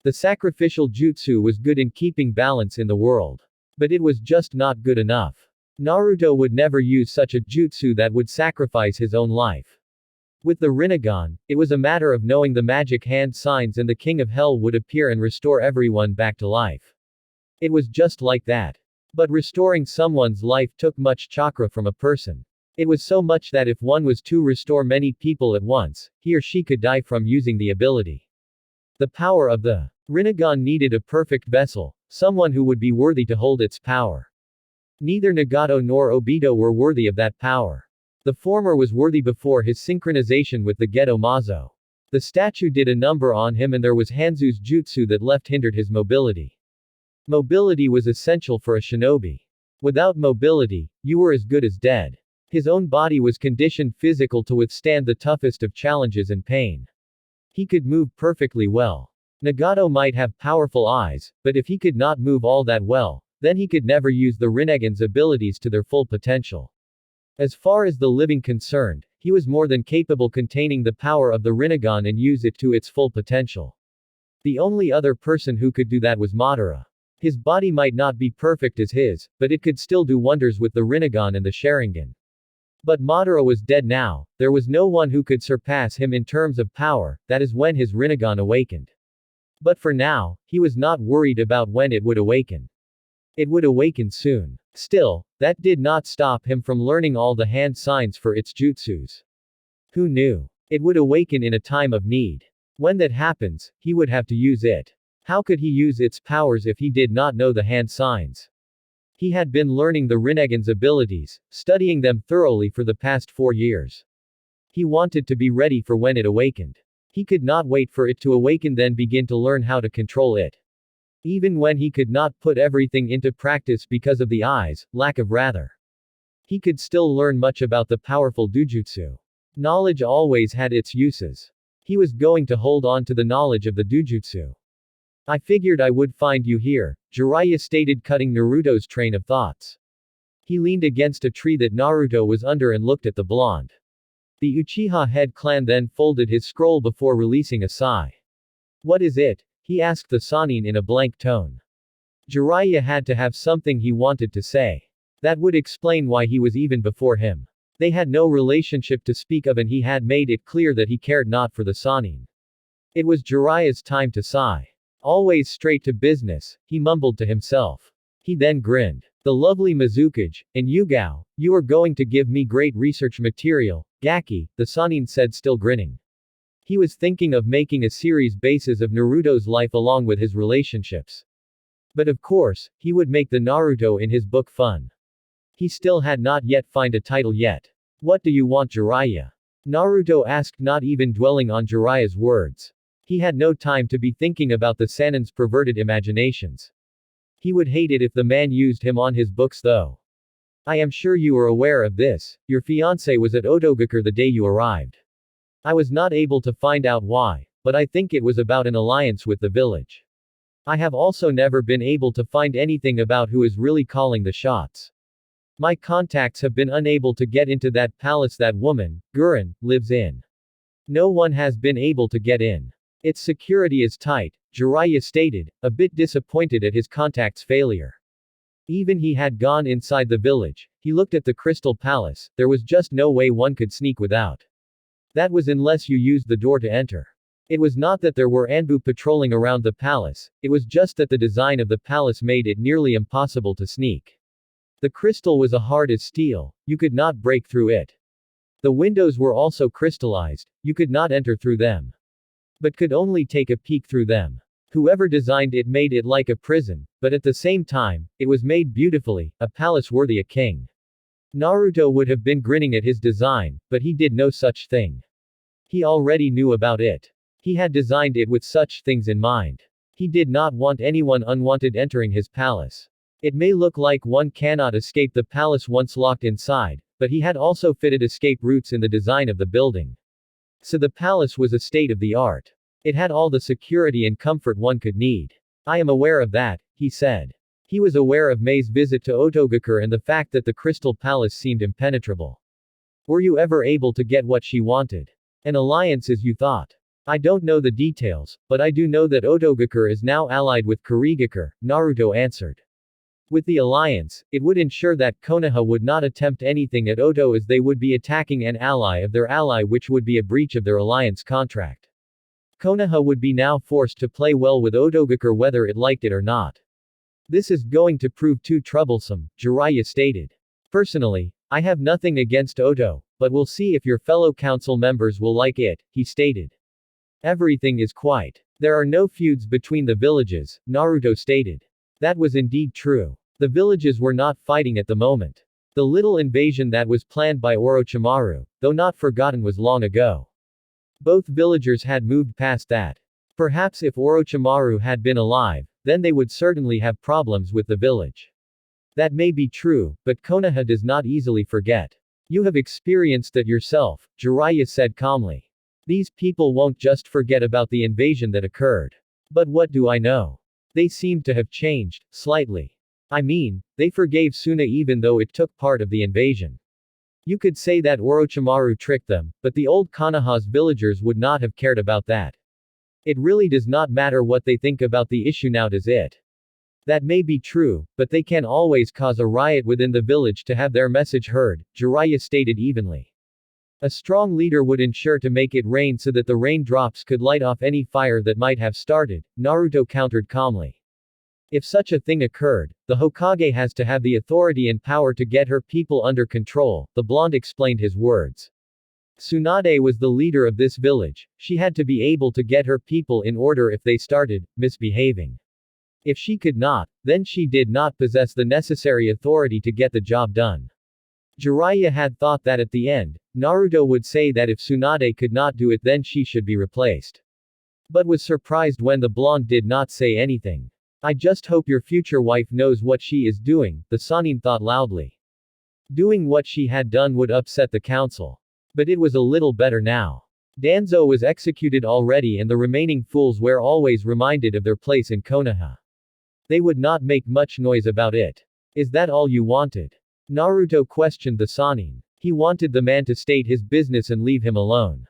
S1: The sacrificial jutsu was good in keeping balance in the world. But it was just not good enough. Naruto would never use such a jutsu that would sacrifice his own life. With the Rinnegan, it was a matter of knowing the magic hand signs and the King of Hell would appear and restore everyone back to life. It was just like that. But restoring someone's life took much chakra from a person. It was so much that if one was to restore many people at once, he or she could die from using the ability. The power of the Rinnegan needed a perfect vessel, someone who would be worthy to hold its power. Neither Nagato nor Obito were worthy of that power. The former was worthy before his synchronization with the Geto Mazo. The statue did a number on him and there was Hanzu's jutsu that left hindered his mobility. Mobility was essential for a shinobi. Without mobility, you were as good as dead. His own body was conditioned physical to withstand the toughest of challenges and pain. He could move perfectly well. Nagato might have powerful eyes, but if he could not move all that well, then he could never use the Rinnegan's abilities to their full potential. As far as the living concerned, he was more than capable containing the power of the Rinnegan and use it to its full potential. The only other person who could do that was Madara. His body might not be perfect as his, but it could still do wonders with the Rinnegan and the Sharingan. But Madara was dead now, there was no one who could surpass him in terms of power, that is when his Rinnegan awakened. But for now, he was not worried about when it would awaken. It would awaken soon. Still, that did not stop him from learning all the hand signs for its jutsus. Who knew? It would awaken in a time of need. When that happens, he would have to use it. How could he use its powers if he did not know the hand signs? He had been learning the Rinnegan's abilities, studying them thoroughly for the past 4 years. He wanted to be ready for when it awakened. He could not wait for it to awaken then begin to learn how to control it. Even when he could not put everything into practice because of the eyes, lack of rather. He could still learn much about the powerful dujutsu. Knowledge always had its uses. He was going to hold on to the knowledge of the dujutsu. I figured I would find you here, Jiraiya stated, cutting Naruto's train of thoughts. He leaned against a tree that Naruto was under and looked at the blonde. The Uchiha head clan then folded his scroll before releasing a sigh. What is it? He asked the Sannin in a blank tone. Jiraiya had to have something he wanted to say. That would explain why he was even before him. They had no relationship to speak of and he had made it clear that he cared not for the Sannin. It was Jiraiya's time to sigh. Always straight to business, he mumbled to himself. He then grinned. The lovely Mizukage, and Yugao, you are going to give me great research material, Gaki, the Sannin said still grinning. He was thinking of making a series basis of Naruto's life along with his relationships. But of course, he would make the Naruto in his book fun. He still had not yet find a title yet. What do you want, Jiraiya? Naruto asked, not even dwelling on Jiraiya's words. He had no time to be thinking about the Sannin's perverted imaginations. He would hate it if the man used him on his books though. I am sure you are aware of this, your fiancé was at Otogakure the day you arrived. I was not able to find out why, but I think it was about an alliance with the village. I have also never been able to find anything about who is really calling the shots. My contacts have been unable to get into that palace that woman, Gurren, lives in. No one has been able to get in. Its security is tight, Jiraiya stated, a bit disappointed at his contact's failure. Even he had gone inside the village, he looked at the Crystal Palace, there was just no way one could sneak without. That was unless you used the door to enter. It was not that there were Anbu patrolling around the palace, it was just that the design of the palace made it nearly impossible to sneak. The crystal was hard as steel, you could not break through it. The windows were also crystallized, you could not enter through them. But could only take a peek through them. Whoever designed it made it like a prison, but at the same time, it was made beautifully, a palace worthy a king. Naruto would have been grinning at his design, but he did no such thing. He already knew about it. He had designed it with such things in mind. He did not want anyone unwanted entering his palace. It may look like one cannot escape the palace once locked inside, but he had also fitted escape routes in the design of the building. So the palace was a state of the art. It had all the security and comfort one could need. I am aware of that, he said. He was aware of Mei's visit to Otogakure and the fact that the Crystal Palace seemed impenetrable. Were you ever able to get what she wanted? An alliance as you thought? I don't know the details, but I do know that Otogakure is now allied with Kurigakure, Naruto answered. With the alliance, it would ensure that Konoha would not attempt anything at Oto as they would be attacking an ally of their ally, which would be a breach of their alliance contract. Konoha would be now forced to play well with Otogakure whether it liked it or not. This is going to prove too troublesome, Jiraiya stated. Personally, I have nothing against Oto, but we'll see if your fellow council members will like it, he stated. Everything is quiet. There are no feuds between the villages, Naruto stated. That was indeed true. The villages were not fighting at the moment. The little invasion that was planned by Orochimaru, though not forgotten, was long ago. Both villagers had moved past that. Perhaps if Orochimaru had been alive, then they would certainly have problems with the village. That may be true, but Konoha does not easily forget. You have experienced that yourself, Jiraiya said calmly. These people won't just forget about the invasion that occurred. But what do I know? They seemed to have changed, slightly. I mean, they forgave Suna even though it took part of the invasion. You could say that Orochimaru tricked them, but the old Konoha's villagers would not have cared about that. It really does not matter what they think about the issue now, does it? That may be true, but they can always cause a riot within the village to have their message heard, Jiraiya stated evenly. A strong leader would ensure to make it rain so that the raindrops could light off any fire that might have started, Naruto countered calmly. If such a thing occurred, the Hokage has to have the authority and power to get her people under control, the blonde explained his words. Tsunade was the leader of this village, she had to be able to get her people in order if they started misbehaving. If she could not, then she did not possess the necessary authority to get the job done. Jiraiya had thought that at the end, Naruto would say that if Tsunade could not do it then she should be replaced. But was surprised when the blonde did not say anything. I just hope your future wife knows what she is doing, the Sannin thought loudly. Doing what she had done would upset the council. But it was a little better now. Danzo was executed already and the remaining fools were always reminded of their place in Konoha. They would not make much noise about it. Is that all you wanted? Naruto questioned the Sannin. He wanted the man to state his business and leave him alone.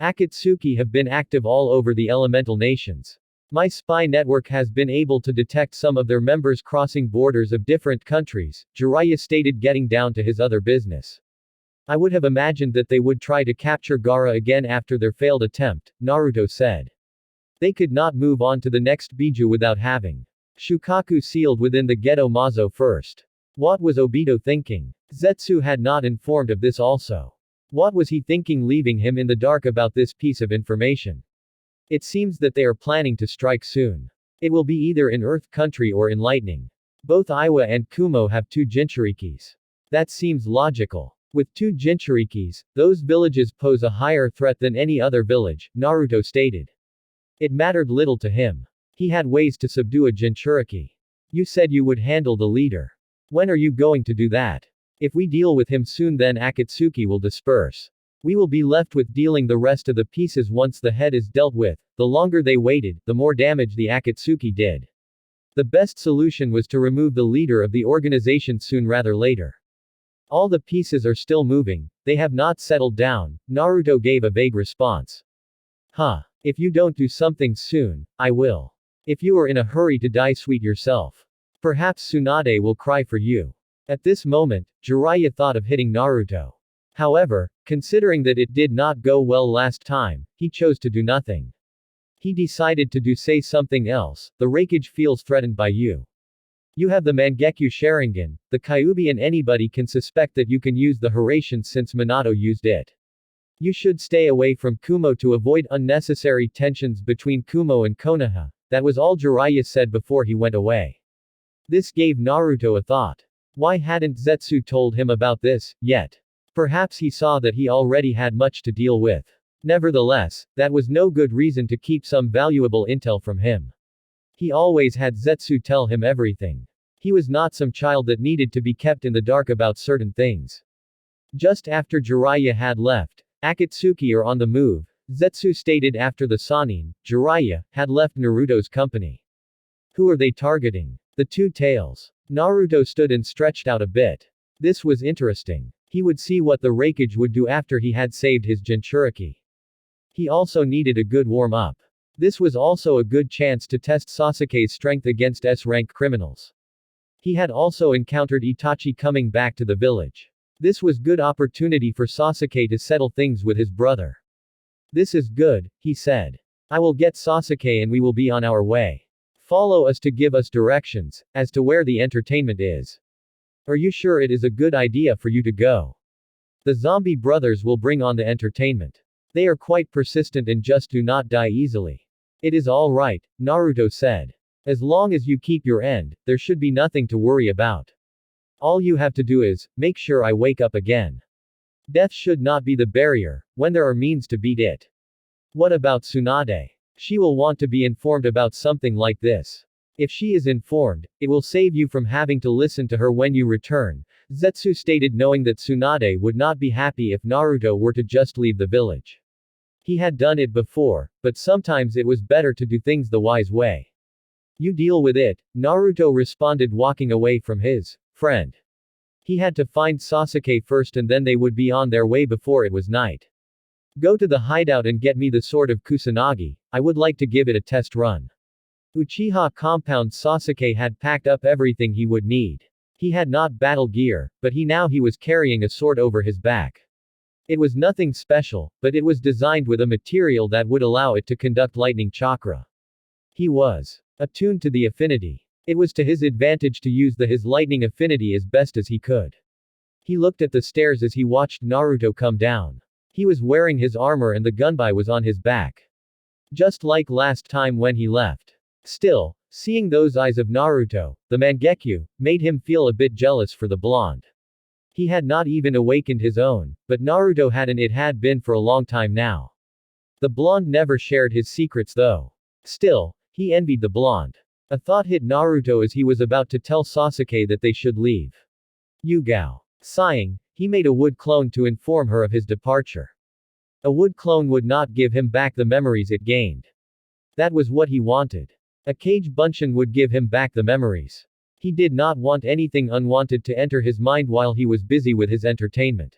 S1: Akatsuki have been active all over the elemental nations. My spy network has been able to detect some of their members crossing borders of different countries, Jiraiya stated, getting down to his other business. I would have imagined that they would try to capture Gaara again after their failed attempt, Naruto said. They could not move on to the next Biju without having Shukaku sealed within the Geto Mazo first. What was Obito thinking? Zetsu had not informed of this also. What was he thinking leaving him in the dark about this piece of information? It seems that they are planning to strike soon. It will be either in Earth Country or in Lightning. Both Iwa and Kumo have 2 Jinchurikis. That seems logical. With 2 Jinchurikis, those villages pose a higher threat than any other village, Naruto stated. It mattered little to him. He had ways to subdue a Jinchuriki. You said you would handle the leader. When are you going to do that? If we deal with him soon then Akatsuki will disperse. We will be left with dealing the rest of the pieces once the head is dealt with. The longer they waited, the more damage the Akatsuki did. The best solution was to remove the leader of the organization soon rather later. All the pieces are still moving, they have not settled down, Naruto gave a vague response. Huh. If you don't do something soon, I will. If you are in a hurry to die, sweet yourself. Perhaps Tsunade will cry for you. At this moment, Jiraiya thought of hitting Naruto. However, considering that it did not go well last time, he chose to do nothing. He decided to say something else. The Raikage feels threatened by you. You have the Mangekyo Sharingan, the Kyuubi, and anybody can suspect that you can use the Hiraishin since Minato used it. You should stay away from Kumo to avoid unnecessary tensions between Kumo and Konoha. That was all Jiraiya said before he went away. This gave Naruto a thought. Why hadn't Zetsu told him about this, yet? Perhaps he saw that he already had much to deal with. Nevertheless, that was no good reason to keep some valuable intel from him. He always had Zetsu tell him everything. He was not some child that needed to be kept in the dark about certain things. Just after Jiraiya had left, Akatsuki are on the move, Zetsu stated after the Sannin, Jiraiya, had left Naruto's company. Who are they targeting? The 2 tails. Naruto stood and stretched out a bit. This was interesting. He would see what the Raikage would do after he had saved his Jinchuriki. He also needed a good warm-up. This was also a good chance to test Sasuke's strength against S-rank criminals. He had also encountered Itachi coming back to the village. This was good opportunity for Sasuke to settle things with his brother. This is good, he said. I will get Sasuke and we will be on our way. Follow us to give us directions, as to where the entertainment is. Are you sure it is a good idea for you to go? The zombie brothers will bring on the entertainment. They are quite persistent and just do not die easily. It is all right, Naruto said. As long as you keep your end, there should be nothing to worry about. All you have to do is, make sure I wake up again. Death should not be the barrier, when there are means to beat it. What about Tsunade? She will want to be informed about something like this. If she is informed, it will save you from having to listen to her when you return, Zetsu stated, knowing that Tsunade would not be happy if Naruto were to just leave the village. He had done it before, but sometimes it was better to do things the wise way. You deal with it, Naruto responded, walking away from his friend. He had to find Sasuke first and then they would be on their way before it was night. Go to the hideout and get me the sword of Kusanagi, I would like to give it a test run. Uchiha compound. Sasuke had packed up everything he would need. He had not battle gear, but he was carrying a sword over his back. It was nothing special, but it was designed with a material that would allow it to conduct lightning chakra. He was attuned to the affinity. It was to his advantage to use his lightning affinity as best as he could. He looked at the stairs as he watched Naruto come down. He was wearing his armor and the gunbai was on his back. Just like last time when he left. Still, seeing those eyes of Naruto, the Mangekyo, made him feel a bit jealous for the blonde. He had not even awakened his own, but Naruto had, and it had been for a long time now. The blonde never shared his secrets though. Still, he envied the blonde. A thought hit Naruto as he was about to tell Sasuke that they should leave. Yugao. Sighing, he made a wood clone to inform her of his departure. A wood clone would not give him back the memories it gained. That was what he wanted. A cage bunshin would give him back the memories. He did not want anything unwanted to enter his mind while he was busy with his entertainment.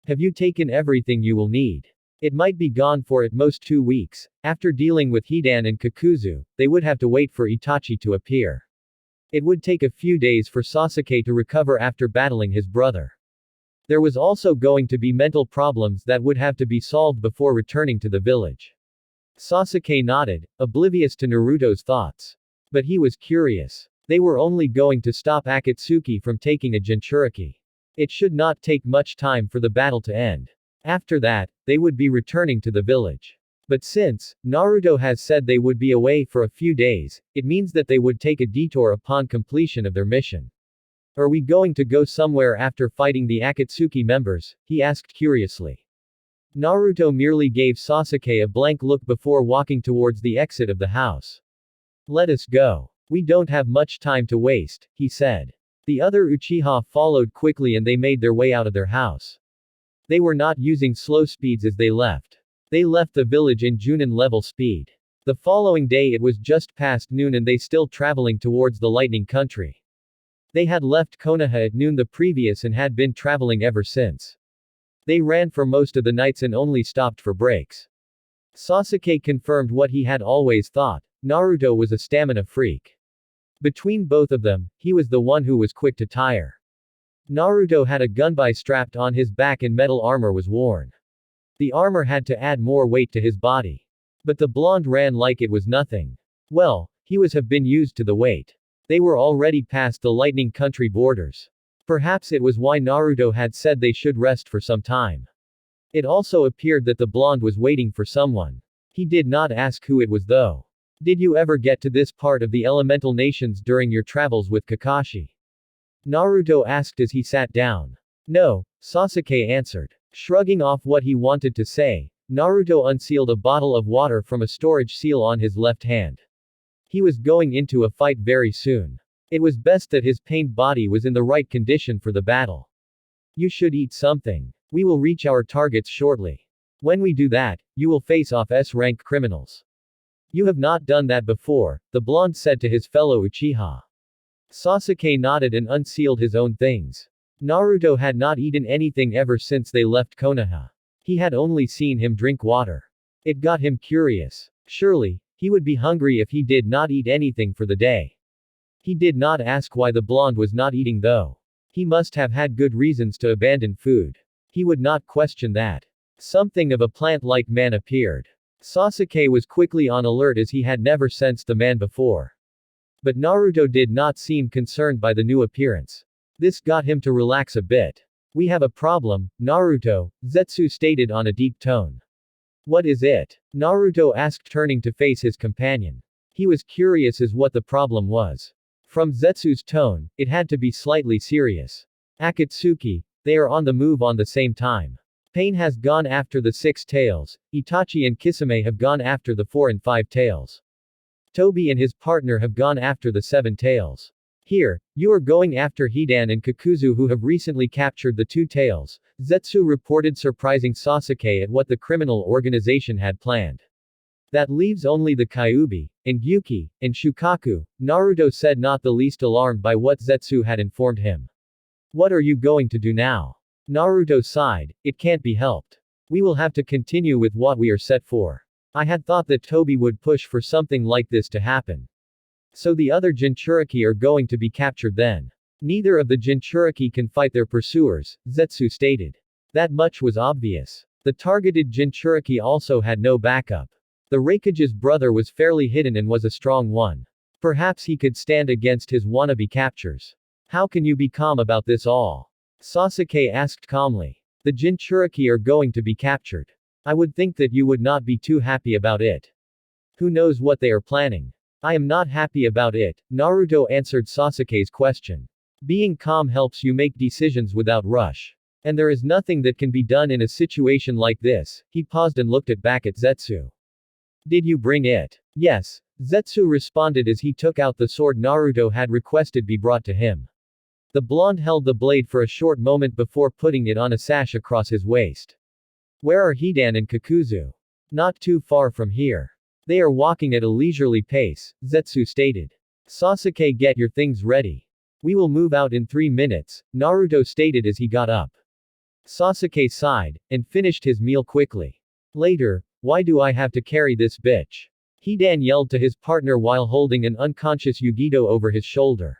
S1: Have you taken everything you will need? It might be gone for at most 2 weeks. After dealing with Hidan and Kakuzu, they would have to wait for Itachi to appear. It would take a few days for Sasuke to recover after battling his brother. There was also going to be mental problems that would have to be solved before returning to the village. Sasuke nodded, oblivious to Naruto's thoughts. But he was curious. They were only going to stop Akatsuki from taking a Jinchuriki. It should not take much time for the battle to end. After that, they would be returning to the village. But since Naruto has said they would be away for a few days, it means that they would take a detour upon completion of their mission. Are we going to go somewhere after fighting the Akatsuki members? He asked curiously. Naruto merely gave Sasuke a blank look before walking towards the exit of the house. Let us go. We don't have much time to waste, he said. The other Uchiha followed quickly and they made their way out of their house. They were not using slow speeds as they left. They left the village in Junin level speed. The following day it was just past noon and they still traveling towards the lightning country. They had left Konoha at noon the previous and had been traveling ever since. They ran for most of the nights and only stopped for breaks. Sasuke confirmed what he had always thought. Naruto was a stamina freak. Between both of them, he was the one who was quick to tire. Naruto had a gunbai strapped on his back and metal armor was worn. The armor had to add more weight to his body. But the blonde ran like it was nothing. Well, he was have been used to the weight. They were already past the lightning country borders. Perhaps it was why Naruto had said they should rest for some time. It also appeared that the blonde was waiting for someone. He did not ask who it was though. Did you ever get to this part of the elemental nations during your travels with Kakashi? Naruto asked as he sat down. No, Sasuke answered. Shrugging off what he wanted to say, Naruto unsealed a bottle of water from a storage seal on his left hand. He was going into a fight very soon. It was best that his pained body was in the right condition for the battle. You should eat something. We will reach our targets shortly. When we do that, you will face off S-rank criminals. You have not done that before, the blonde said to his fellow Uchiha. Sasuke nodded and unsealed his own things. Naruto had not eaten anything ever since they left Konoha. He had only seen him drink water. It got him curious. Surely, he would be hungry if he did not eat anything for the day. He did not ask why the blonde was not eating though. He must have had good reasons to abandon food. He would not question that. Something of a plant-like man appeared. Sasuke was quickly on alert as he had never sensed the man before. But Naruto did not seem concerned by the new appearance. This got him to relax a bit. We have a problem, Naruto, Zetsu stated on a deep tone. What is it? Naruto asked turning to face his companion. He was curious as what the problem was. From Zetsu's tone, it had to be slightly serious. Akatsuki, they are on the move on the same time. Pain has gone after the 6 tails, Itachi and Kisame have gone after the 4 and 5 tails. Tobi and his partner have gone after the 7 tails. Here, you are going after Hidan and Kakuzu who have recently captured the 2 tails, Zetsu reported, surprising Sasuke at what the criminal organization had planned. That leaves only the Kyuubi, and Gyuki, and Shukaku, Naruto said, not the least alarmed by what Zetsu had informed him. What are you going to do now? Naruto sighed, it can't be helped. We will have to continue with what we are set for. I had thought that Toby would push for something like this to happen. So the other Jinchuriki are going to be captured then. Neither of the Jinchuriki can fight their pursuers, Zetsu stated. That much was obvious. The targeted Jinchuriki also had no backup. The Raikage's brother was fairly hidden and was a strong one. Perhaps he could stand against his wannabe captures. How can you be calm about this all? Sasuke asked calmly. The Jinchuriki are going to be captured. I would think that you would not be too happy about it. Who knows what they are planning? I am not happy about it, Naruto answered Sasuke's question. Being calm helps you make decisions without rush. And there is nothing that can be done in a situation like this. He paused and looked back at Zetsu. Did you bring it? Yes, Zetsu responded as he took out the sword Naruto had requested be brought to him. The blonde held the blade for a short moment before putting it on a sash across his waist. Where are Hidan and Kakuzu? Not too far from here. They are walking at a leisurely pace, Zetsu stated. Sasuke, get your things ready. We will move out in 3 minutes, Naruto stated as he got up. Sasuke sighed, and finished his meal quickly. Later, why do I have to carry this bitch? Hidan yelled to his partner while holding an unconscious Yugito over his shoulder.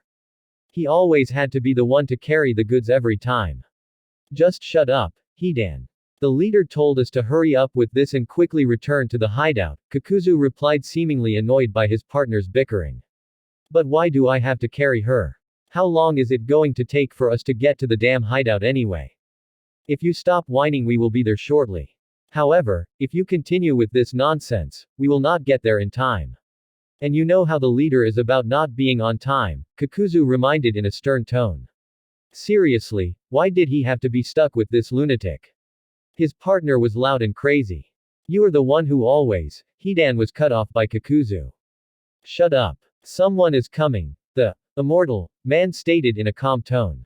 S1: He always had to be the one to carry the goods every time. Just shut up, Hidan. The leader told us to hurry up with this and quickly return to the hideout, Kakuzu replied, seemingly annoyed by his partner's bickering. But why do I have to carry her? How long is it going to take for us to get to the damn hideout anyway? If you stop whining, we will be there shortly. However, if you continue with this nonsense, we will not get there in time. And you know how the leader is about not being on time, Kakuzu reminded in a stern tone. Seriously, why did he have to be stuck with this lunatic? His partner was loud and crazy. You are the one who always. Hidan was cut off by Kakuzu. Shut up. Someone is coming. The immortal man stated in a calm tone.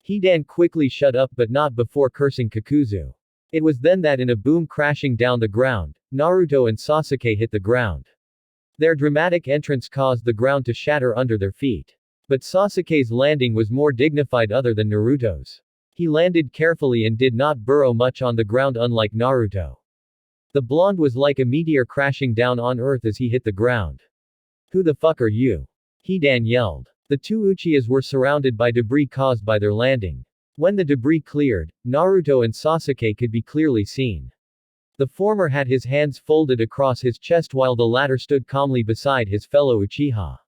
S1: Hidan quickly shut up, but not before cursing Kakuzu. It was then that in a boom crashing down the ground, Naruto and Sasuke hit the ground. Their dramatic entrance caused the ground to shatter under their feet. But Sasuke's landing was more dignified other than Naruto's. He landed carefully and did not burrow much on the ground, unlike Naruto. The blonde was like a meteor crashing down on earth as he hit the ground. Who the fuck are you? Hidan yelled. The two Uchihas were surrounded by debris caused by their landing. When the debris cleared, Naruto and Sasuke could be clearly seen. The former had his hands folded across his chest while the latter stood calmly beside his fellow Uchiha.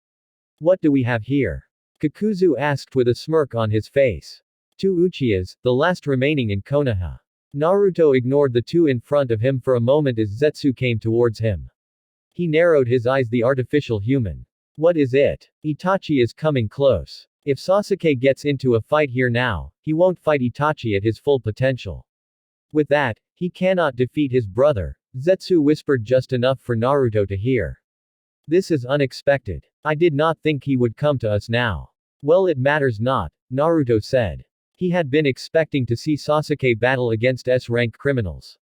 S1: What do we have here? Kakuzu asked with a smirk on his face. Two Uchihas, the last remaining in Konoha. Naruto ignored the two in front of him for a moment as Zetsu came towards him. He narrowed his eyes. The artificial human. What is it? Itachi is coming close. If Sasuke gets into a fight here now, he won't fight Itachi at his full potential. With that, he cannot defeat his brother, Zetsu whispered just enough for Naruto to hear. This is unexpected. I did not think he would come to us now. Well, it matters not, Naruto said. He had been expecting to see Sasuke battle against S-rank criminals.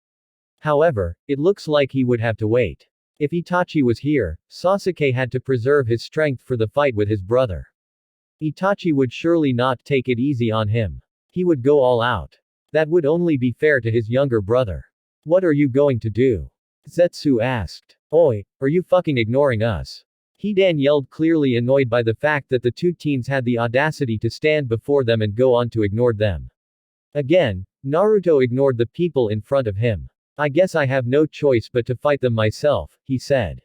S1: However, it looks like he would have to wait. If Itachi was here, Sasuke had to preserve his strength for the fight with his brother. Itachi would surely not take it easy on him. He would go all out. That would only be fair to his younger brother. What are you going to do? Zetsu asked. Oi, are you fucking ignoring us? Hidan yelled, clearly annoyed by the fact that the two teens had the audacity to stand before them and go on to ignore them. Again, Naruto ignored the people in front of him. I guess I have no choice but to fight them myself, he said.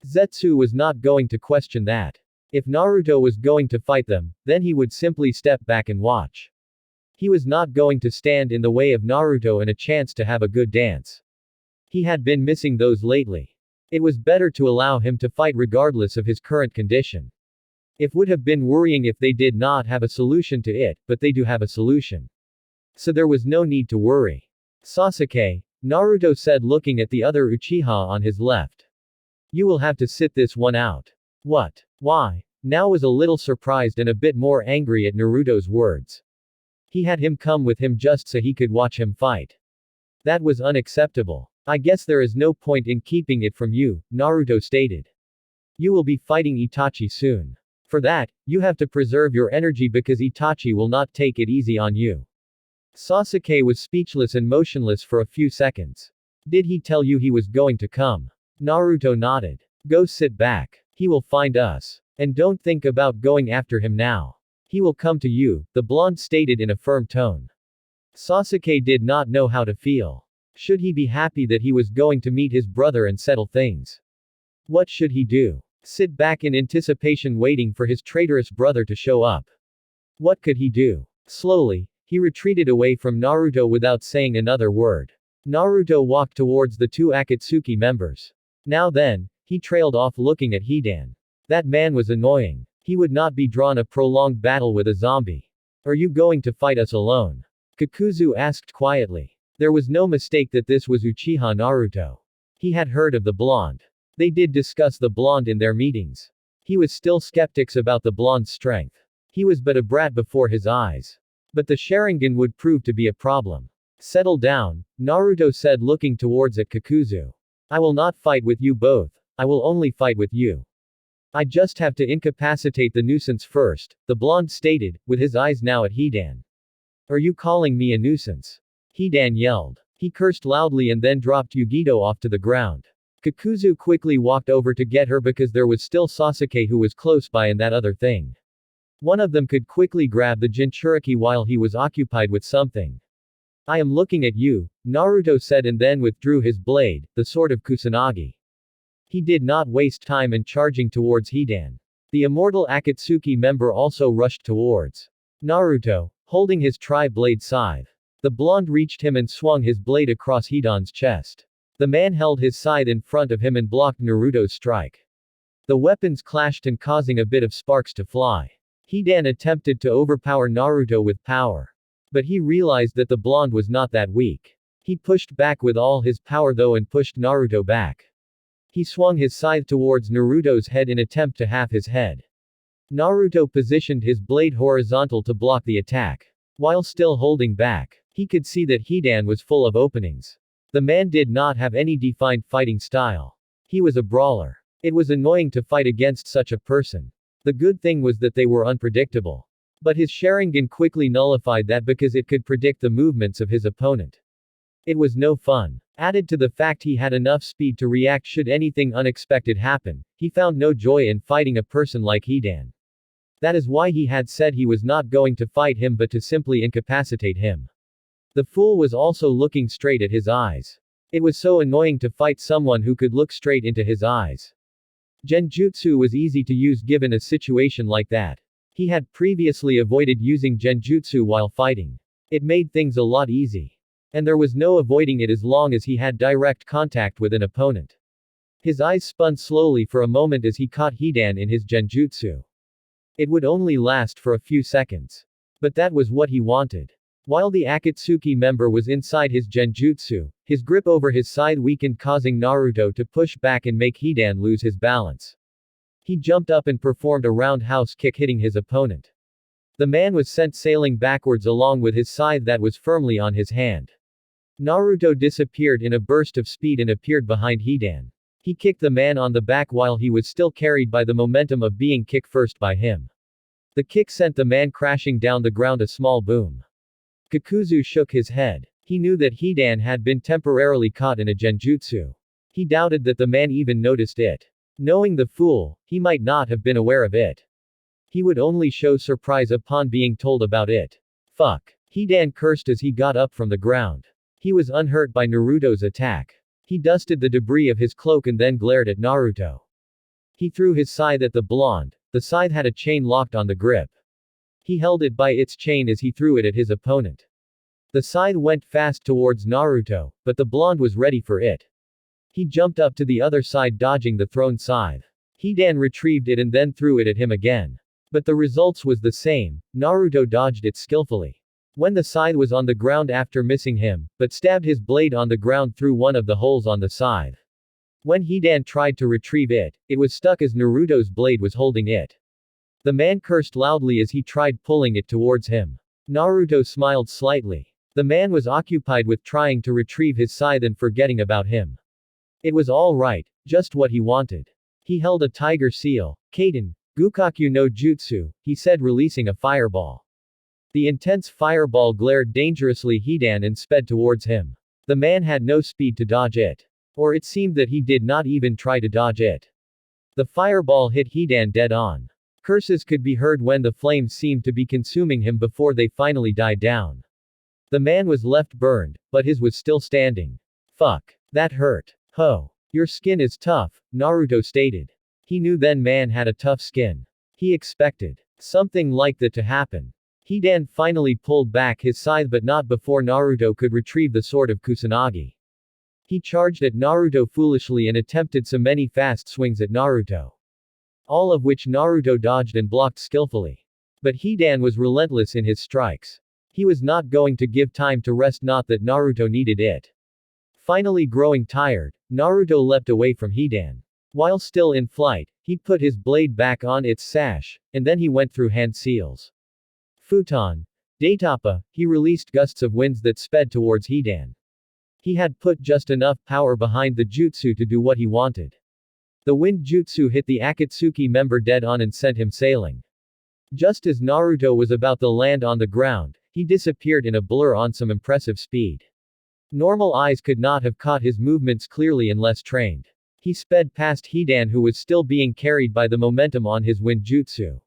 S1: Zetsu was not going to question that. If Naruto was going to fight them, then he would simply step back and watch. He was not going to stand in the way of Naruto and a chance to have a good dance. He had been missing those lately. It was better to allow him to fight regardless of his current condition. It would have been worrying if they did not have a solution to it, but they do have a solution. So there was no need to worry. Sasuke, Naruto said, looking at the other Uchiha on his left. You will have to sit this one out. What? Why? Now was a little surprised and a bit more angry at Naruto's words. He had him come with him just so he could watch him fight. That was unacceptable. I guess there is no point in keeping it from you, Naruto stated. You will be fighting Itachi soon. For that, you have to preserve your energy because Itachi will not take it easy on you. Sasuke was speechless and motionless for a few seconds. Did he tell you he was going to come? Naruto nodded. Go sit back. He will find us. And don't think about going after him now. He will come to you, the blonde stated in a firm tone. Sasuke did not know how to feel. Should he be happy that he was going to meet his brother and settle things? What should he do? Sit back in anticipation waiting for his traitorous brother to show up? What could he do? Slowly, he retreated away from Naruto without saying another word. Naruto walked towards the two Akatsuki members. Now then, he trailed off looking at Hidan. That man was annoying. He would not be drawn a prolonged battle with a zombie. Are you going to fight us alone? Kakuzu asked quietly. There was no mistake that this was Uchiha Naruto. He had heard of the blonde. They did discuss the blonde in their meetings. He was still skeptics about the blonde's strength. He was but a brat before his eyes. But the Sharingan would prove to be a problem. Settle down, Naruto said looking towards at Kakuzu. I will not fight with you both. I will only fight with you. I just have to incapacitate the nuisance first, the blonde stated, with his eyes now at Hidan. Are you calling me a nuisance? Hidan yelled. He cursed loudly and then dropped Yugito off to the ground. Kakuzu quickly walked over to get her because there was still Sasuke who was close by and that other thing. One of them could quickly grab the Jinchuriki while he was occupied with something. I am looking at you, Naruto said and then withdrew his blade, the sword of Kusanagi. He did not waste time in charging towards Hidan. The immortal Akatsuki member also rushed towards Naruto, holding his tri-blade scythe. The blonde reached him and swung his blade across Hidan's chest. The man held his scythe in front of him and blocked Naruto's strike. The weapons clashed and causing a bit of sparks to fly. Hidan attempted to overpower Naruto with power. But he realized that the blonde was not that weak. He pushed back with all his power though and pushed Naruto back. He swung his scythe towards Naruto's head in attempt to halve his head. Naruto positioned his blade horizontal to block the attack. While still holding back, he could see that Hidan was full of openings. The man did not have any defined fighting style. He was a brawler. It was annoying to fight against such a person. The good thing was that they were unpredictable. But his Sharingan quickly nullified that because it could predict the movements of his opponent. It was no fun. Added to the fact he had enough speed to react should anything unexpected happen, he found no joy in fighting a person like Hidan. That is why he had said he was not going to fight him but to simply incapacitate him. The fool was also looking straight at his eyes. It was so annoying to fight someone who could look straight into his eyes. Genjutsu was easy to use given a situation like that. He had previously avoided using Genjutsu while fighting. It made things a lot easy. And there was no avoiding it as long as he had direct contact with an opponent. His eyes spun slowly for a moment as he caught Hidan in his Genjutsu. It would only last for a few seconds. But that was what he wanted. While the Akatsuki member was inside his Genjutsu, his grip over his scythe weakened causing Naruto to push back and make Hidan lose his balance. He jumped up and performed a roundhouse kick hitting his opponent. The man was sent sailing backwards along with his scythe that was firmly on his hand. Naruto disappeared in a burst of speed and appeared behind Hidan. He kicked the man on the back while he was still carried by the momentum of being kicked first by him. The kick sent the man crashing down the ground a small boom. Kakuzu shook his head. He knew that Hidan had been temporarily caught in a Genjutsu. He doubted that the man even noticed it. Knowing the fool, he might not have been aware of it. He would only show surprise upon being told about it. Fuck. Hidan cursed as he got up from the ground. He was unhurt by Naruto's attack. He dusted the debris of his cloak and then glared at Naruto. He threw his scythe at the blonde. The scythe had a chain locked on the grip. He held it by its chain as he threw it at his opponent. The scythe went fast towards Naruto, but the blonde was ready for it. He jumped up to the other side dodging the thrown scythe. Hidan retrieved it and then threw it at him again. But the results was the same, Naruto dodged it skillfully. When the scythe was on the ground after missing him, but stabbed his blade on the ground through one of the holes on the scythe. When Hidan tried to retrieve it, it was stuck as Naruto's blade was holding it. The man cursed loudly as he tried pulling it towards him. Naruto smiled slightly. The man was occupied with trying to retrieve his scythe and forgetting about him. It was all right, just what he wanted. He held a tiger seal, Kaden, Gukakyu no Jutsu, he said, releasing a fireball. The intense fireball glared dangerously Hidan and sped towards him. The man had no speed to dodge it. Or it seemed that he did not even try to dodge it. The fireball hit Hidan dead on. Curses could be heard when the flames seemed to be consuming him before they finally died down. The man was left burned, but his was still standing. Fuck. That hurt. Ho. Your skin is tough, Naruto stated. He knew then man had a tough skin. He expected something like that to happen. Hidan finally pulled back his scythe but not before Naruto could retrieve the sword of Kusanagi. He charged at Naruto foolishly and attempted so many fast swings at Naruto. All of which Naruto dodged and blocked skillfully. But Hidan was relentless in his strikes. He was not going to give time to rest, not that Naruto needed it. Finally growing tired, Naruto leapt away from Hidan. While still in flight, he put his blade back on its sash, and then he went through hand seals. Futon. Daitapa, he released gusts of winds that sped towards Hidan. He had put just enough power behind the jutsu to do what he wanted. The wind jutsu hit the Akatsuki member dead on and sent him sailing. Just as Naruto was about to land on the ground, he disappeared in a blur on some impressive speed. Normal eyes could not have caught his movements clearly unless trained. He sped past Hidan, who was still being carried by the momentum on his wind jutsu.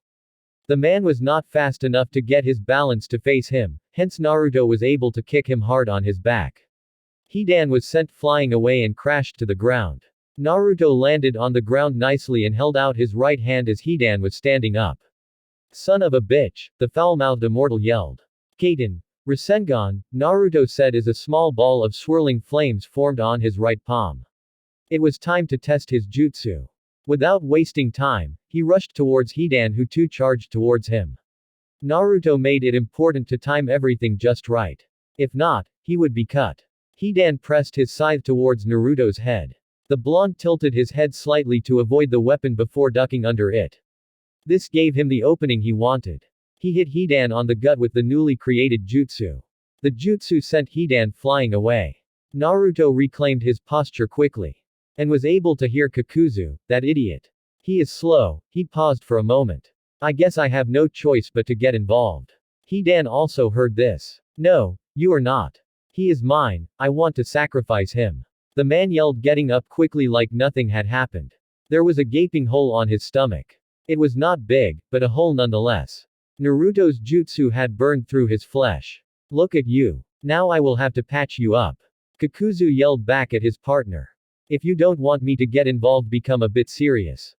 S1: The man was not fast enough to get his balance to face him, hence Naruto was able to kick him hard on his back. Hidan was sent flying away and crashed to the ground. Naruto landed on the ground nicely and held out his right hand as Hidan was standing up. Son of a bitch, the foul-mouthed immortal yelled. Kaiten. Rasengan, Naruto said as a small ball of swirling flames formed on his right palm. It was time to test his jutsu. Without wasting time, he rushed towards Hidan, who too charged towards him. Naruto made it important to time everything just right. If not, he would be cut. Hidan pressed his scythe towards Naruto's head. The blonde tilted his head slightly to avoid the weapon before ducking under it. This gave him the opening he wanted. He hit Hidan on the gut with the newly created jutsu. The jutsu sent Hidan flying away. Naruto reclaimed his posture quickly. And was able to hear Kakuzu, that idiot. He is slow. He paused for a moment. I guess I have no choice but to get involved. Hidan also heard this. No, you are not. He is mine, I want to sacrifice him. The man yelled, getting up quickly like nothing had happened. There was a gaping hole on his stomach. It was not big, but a hole nonetheless. Naruto's jutsu had burned through his flesh. Look at you. Now I will have to patch you up. Kakuzu yelled back at his partner. If you don't want me to get involved, become a bit serious.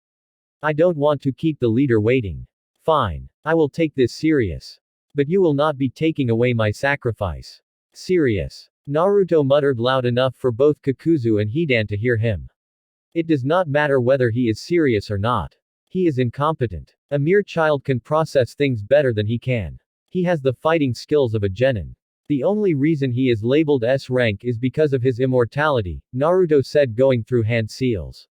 S1: I don't want to keep the leader waiting. Fine. I will take this serious. But you will not be taking away my sacrifice. Serious. Naruto muttered loud enough for both Kakuzu and Hidan to hear him. It does not matter whether he is serious or not. He is incompetent. A mere child can process things better than he can. He has the fighting skills of a genin. The only reason he is labeled S rank is because of his immortality, Naruto said, going through hand seals.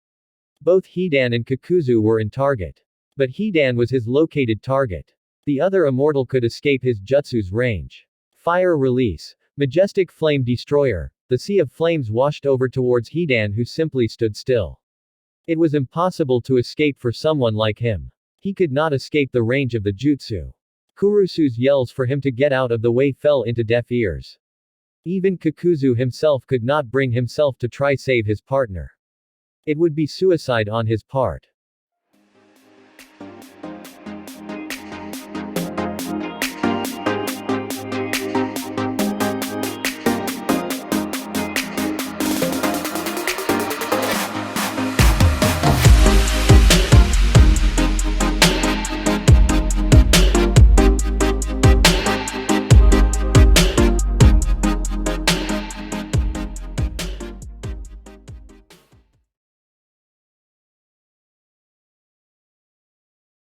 S1: Both Hidan and Kakuzu were in target. But Hidan was his located target. The other immortal could escape his jutsu's range. Fire release. Majestic flame destroyer. The sea of flames washed over towards Hidan, who simply stood still. It was impossible to escape for someone like him. He could not escape the range of the jutsu. Kurusu's yells for him to get out of the way fell into deaf ears. Even Kakuzu himself could not bring himself to try save his partner. It would be suicide on his part.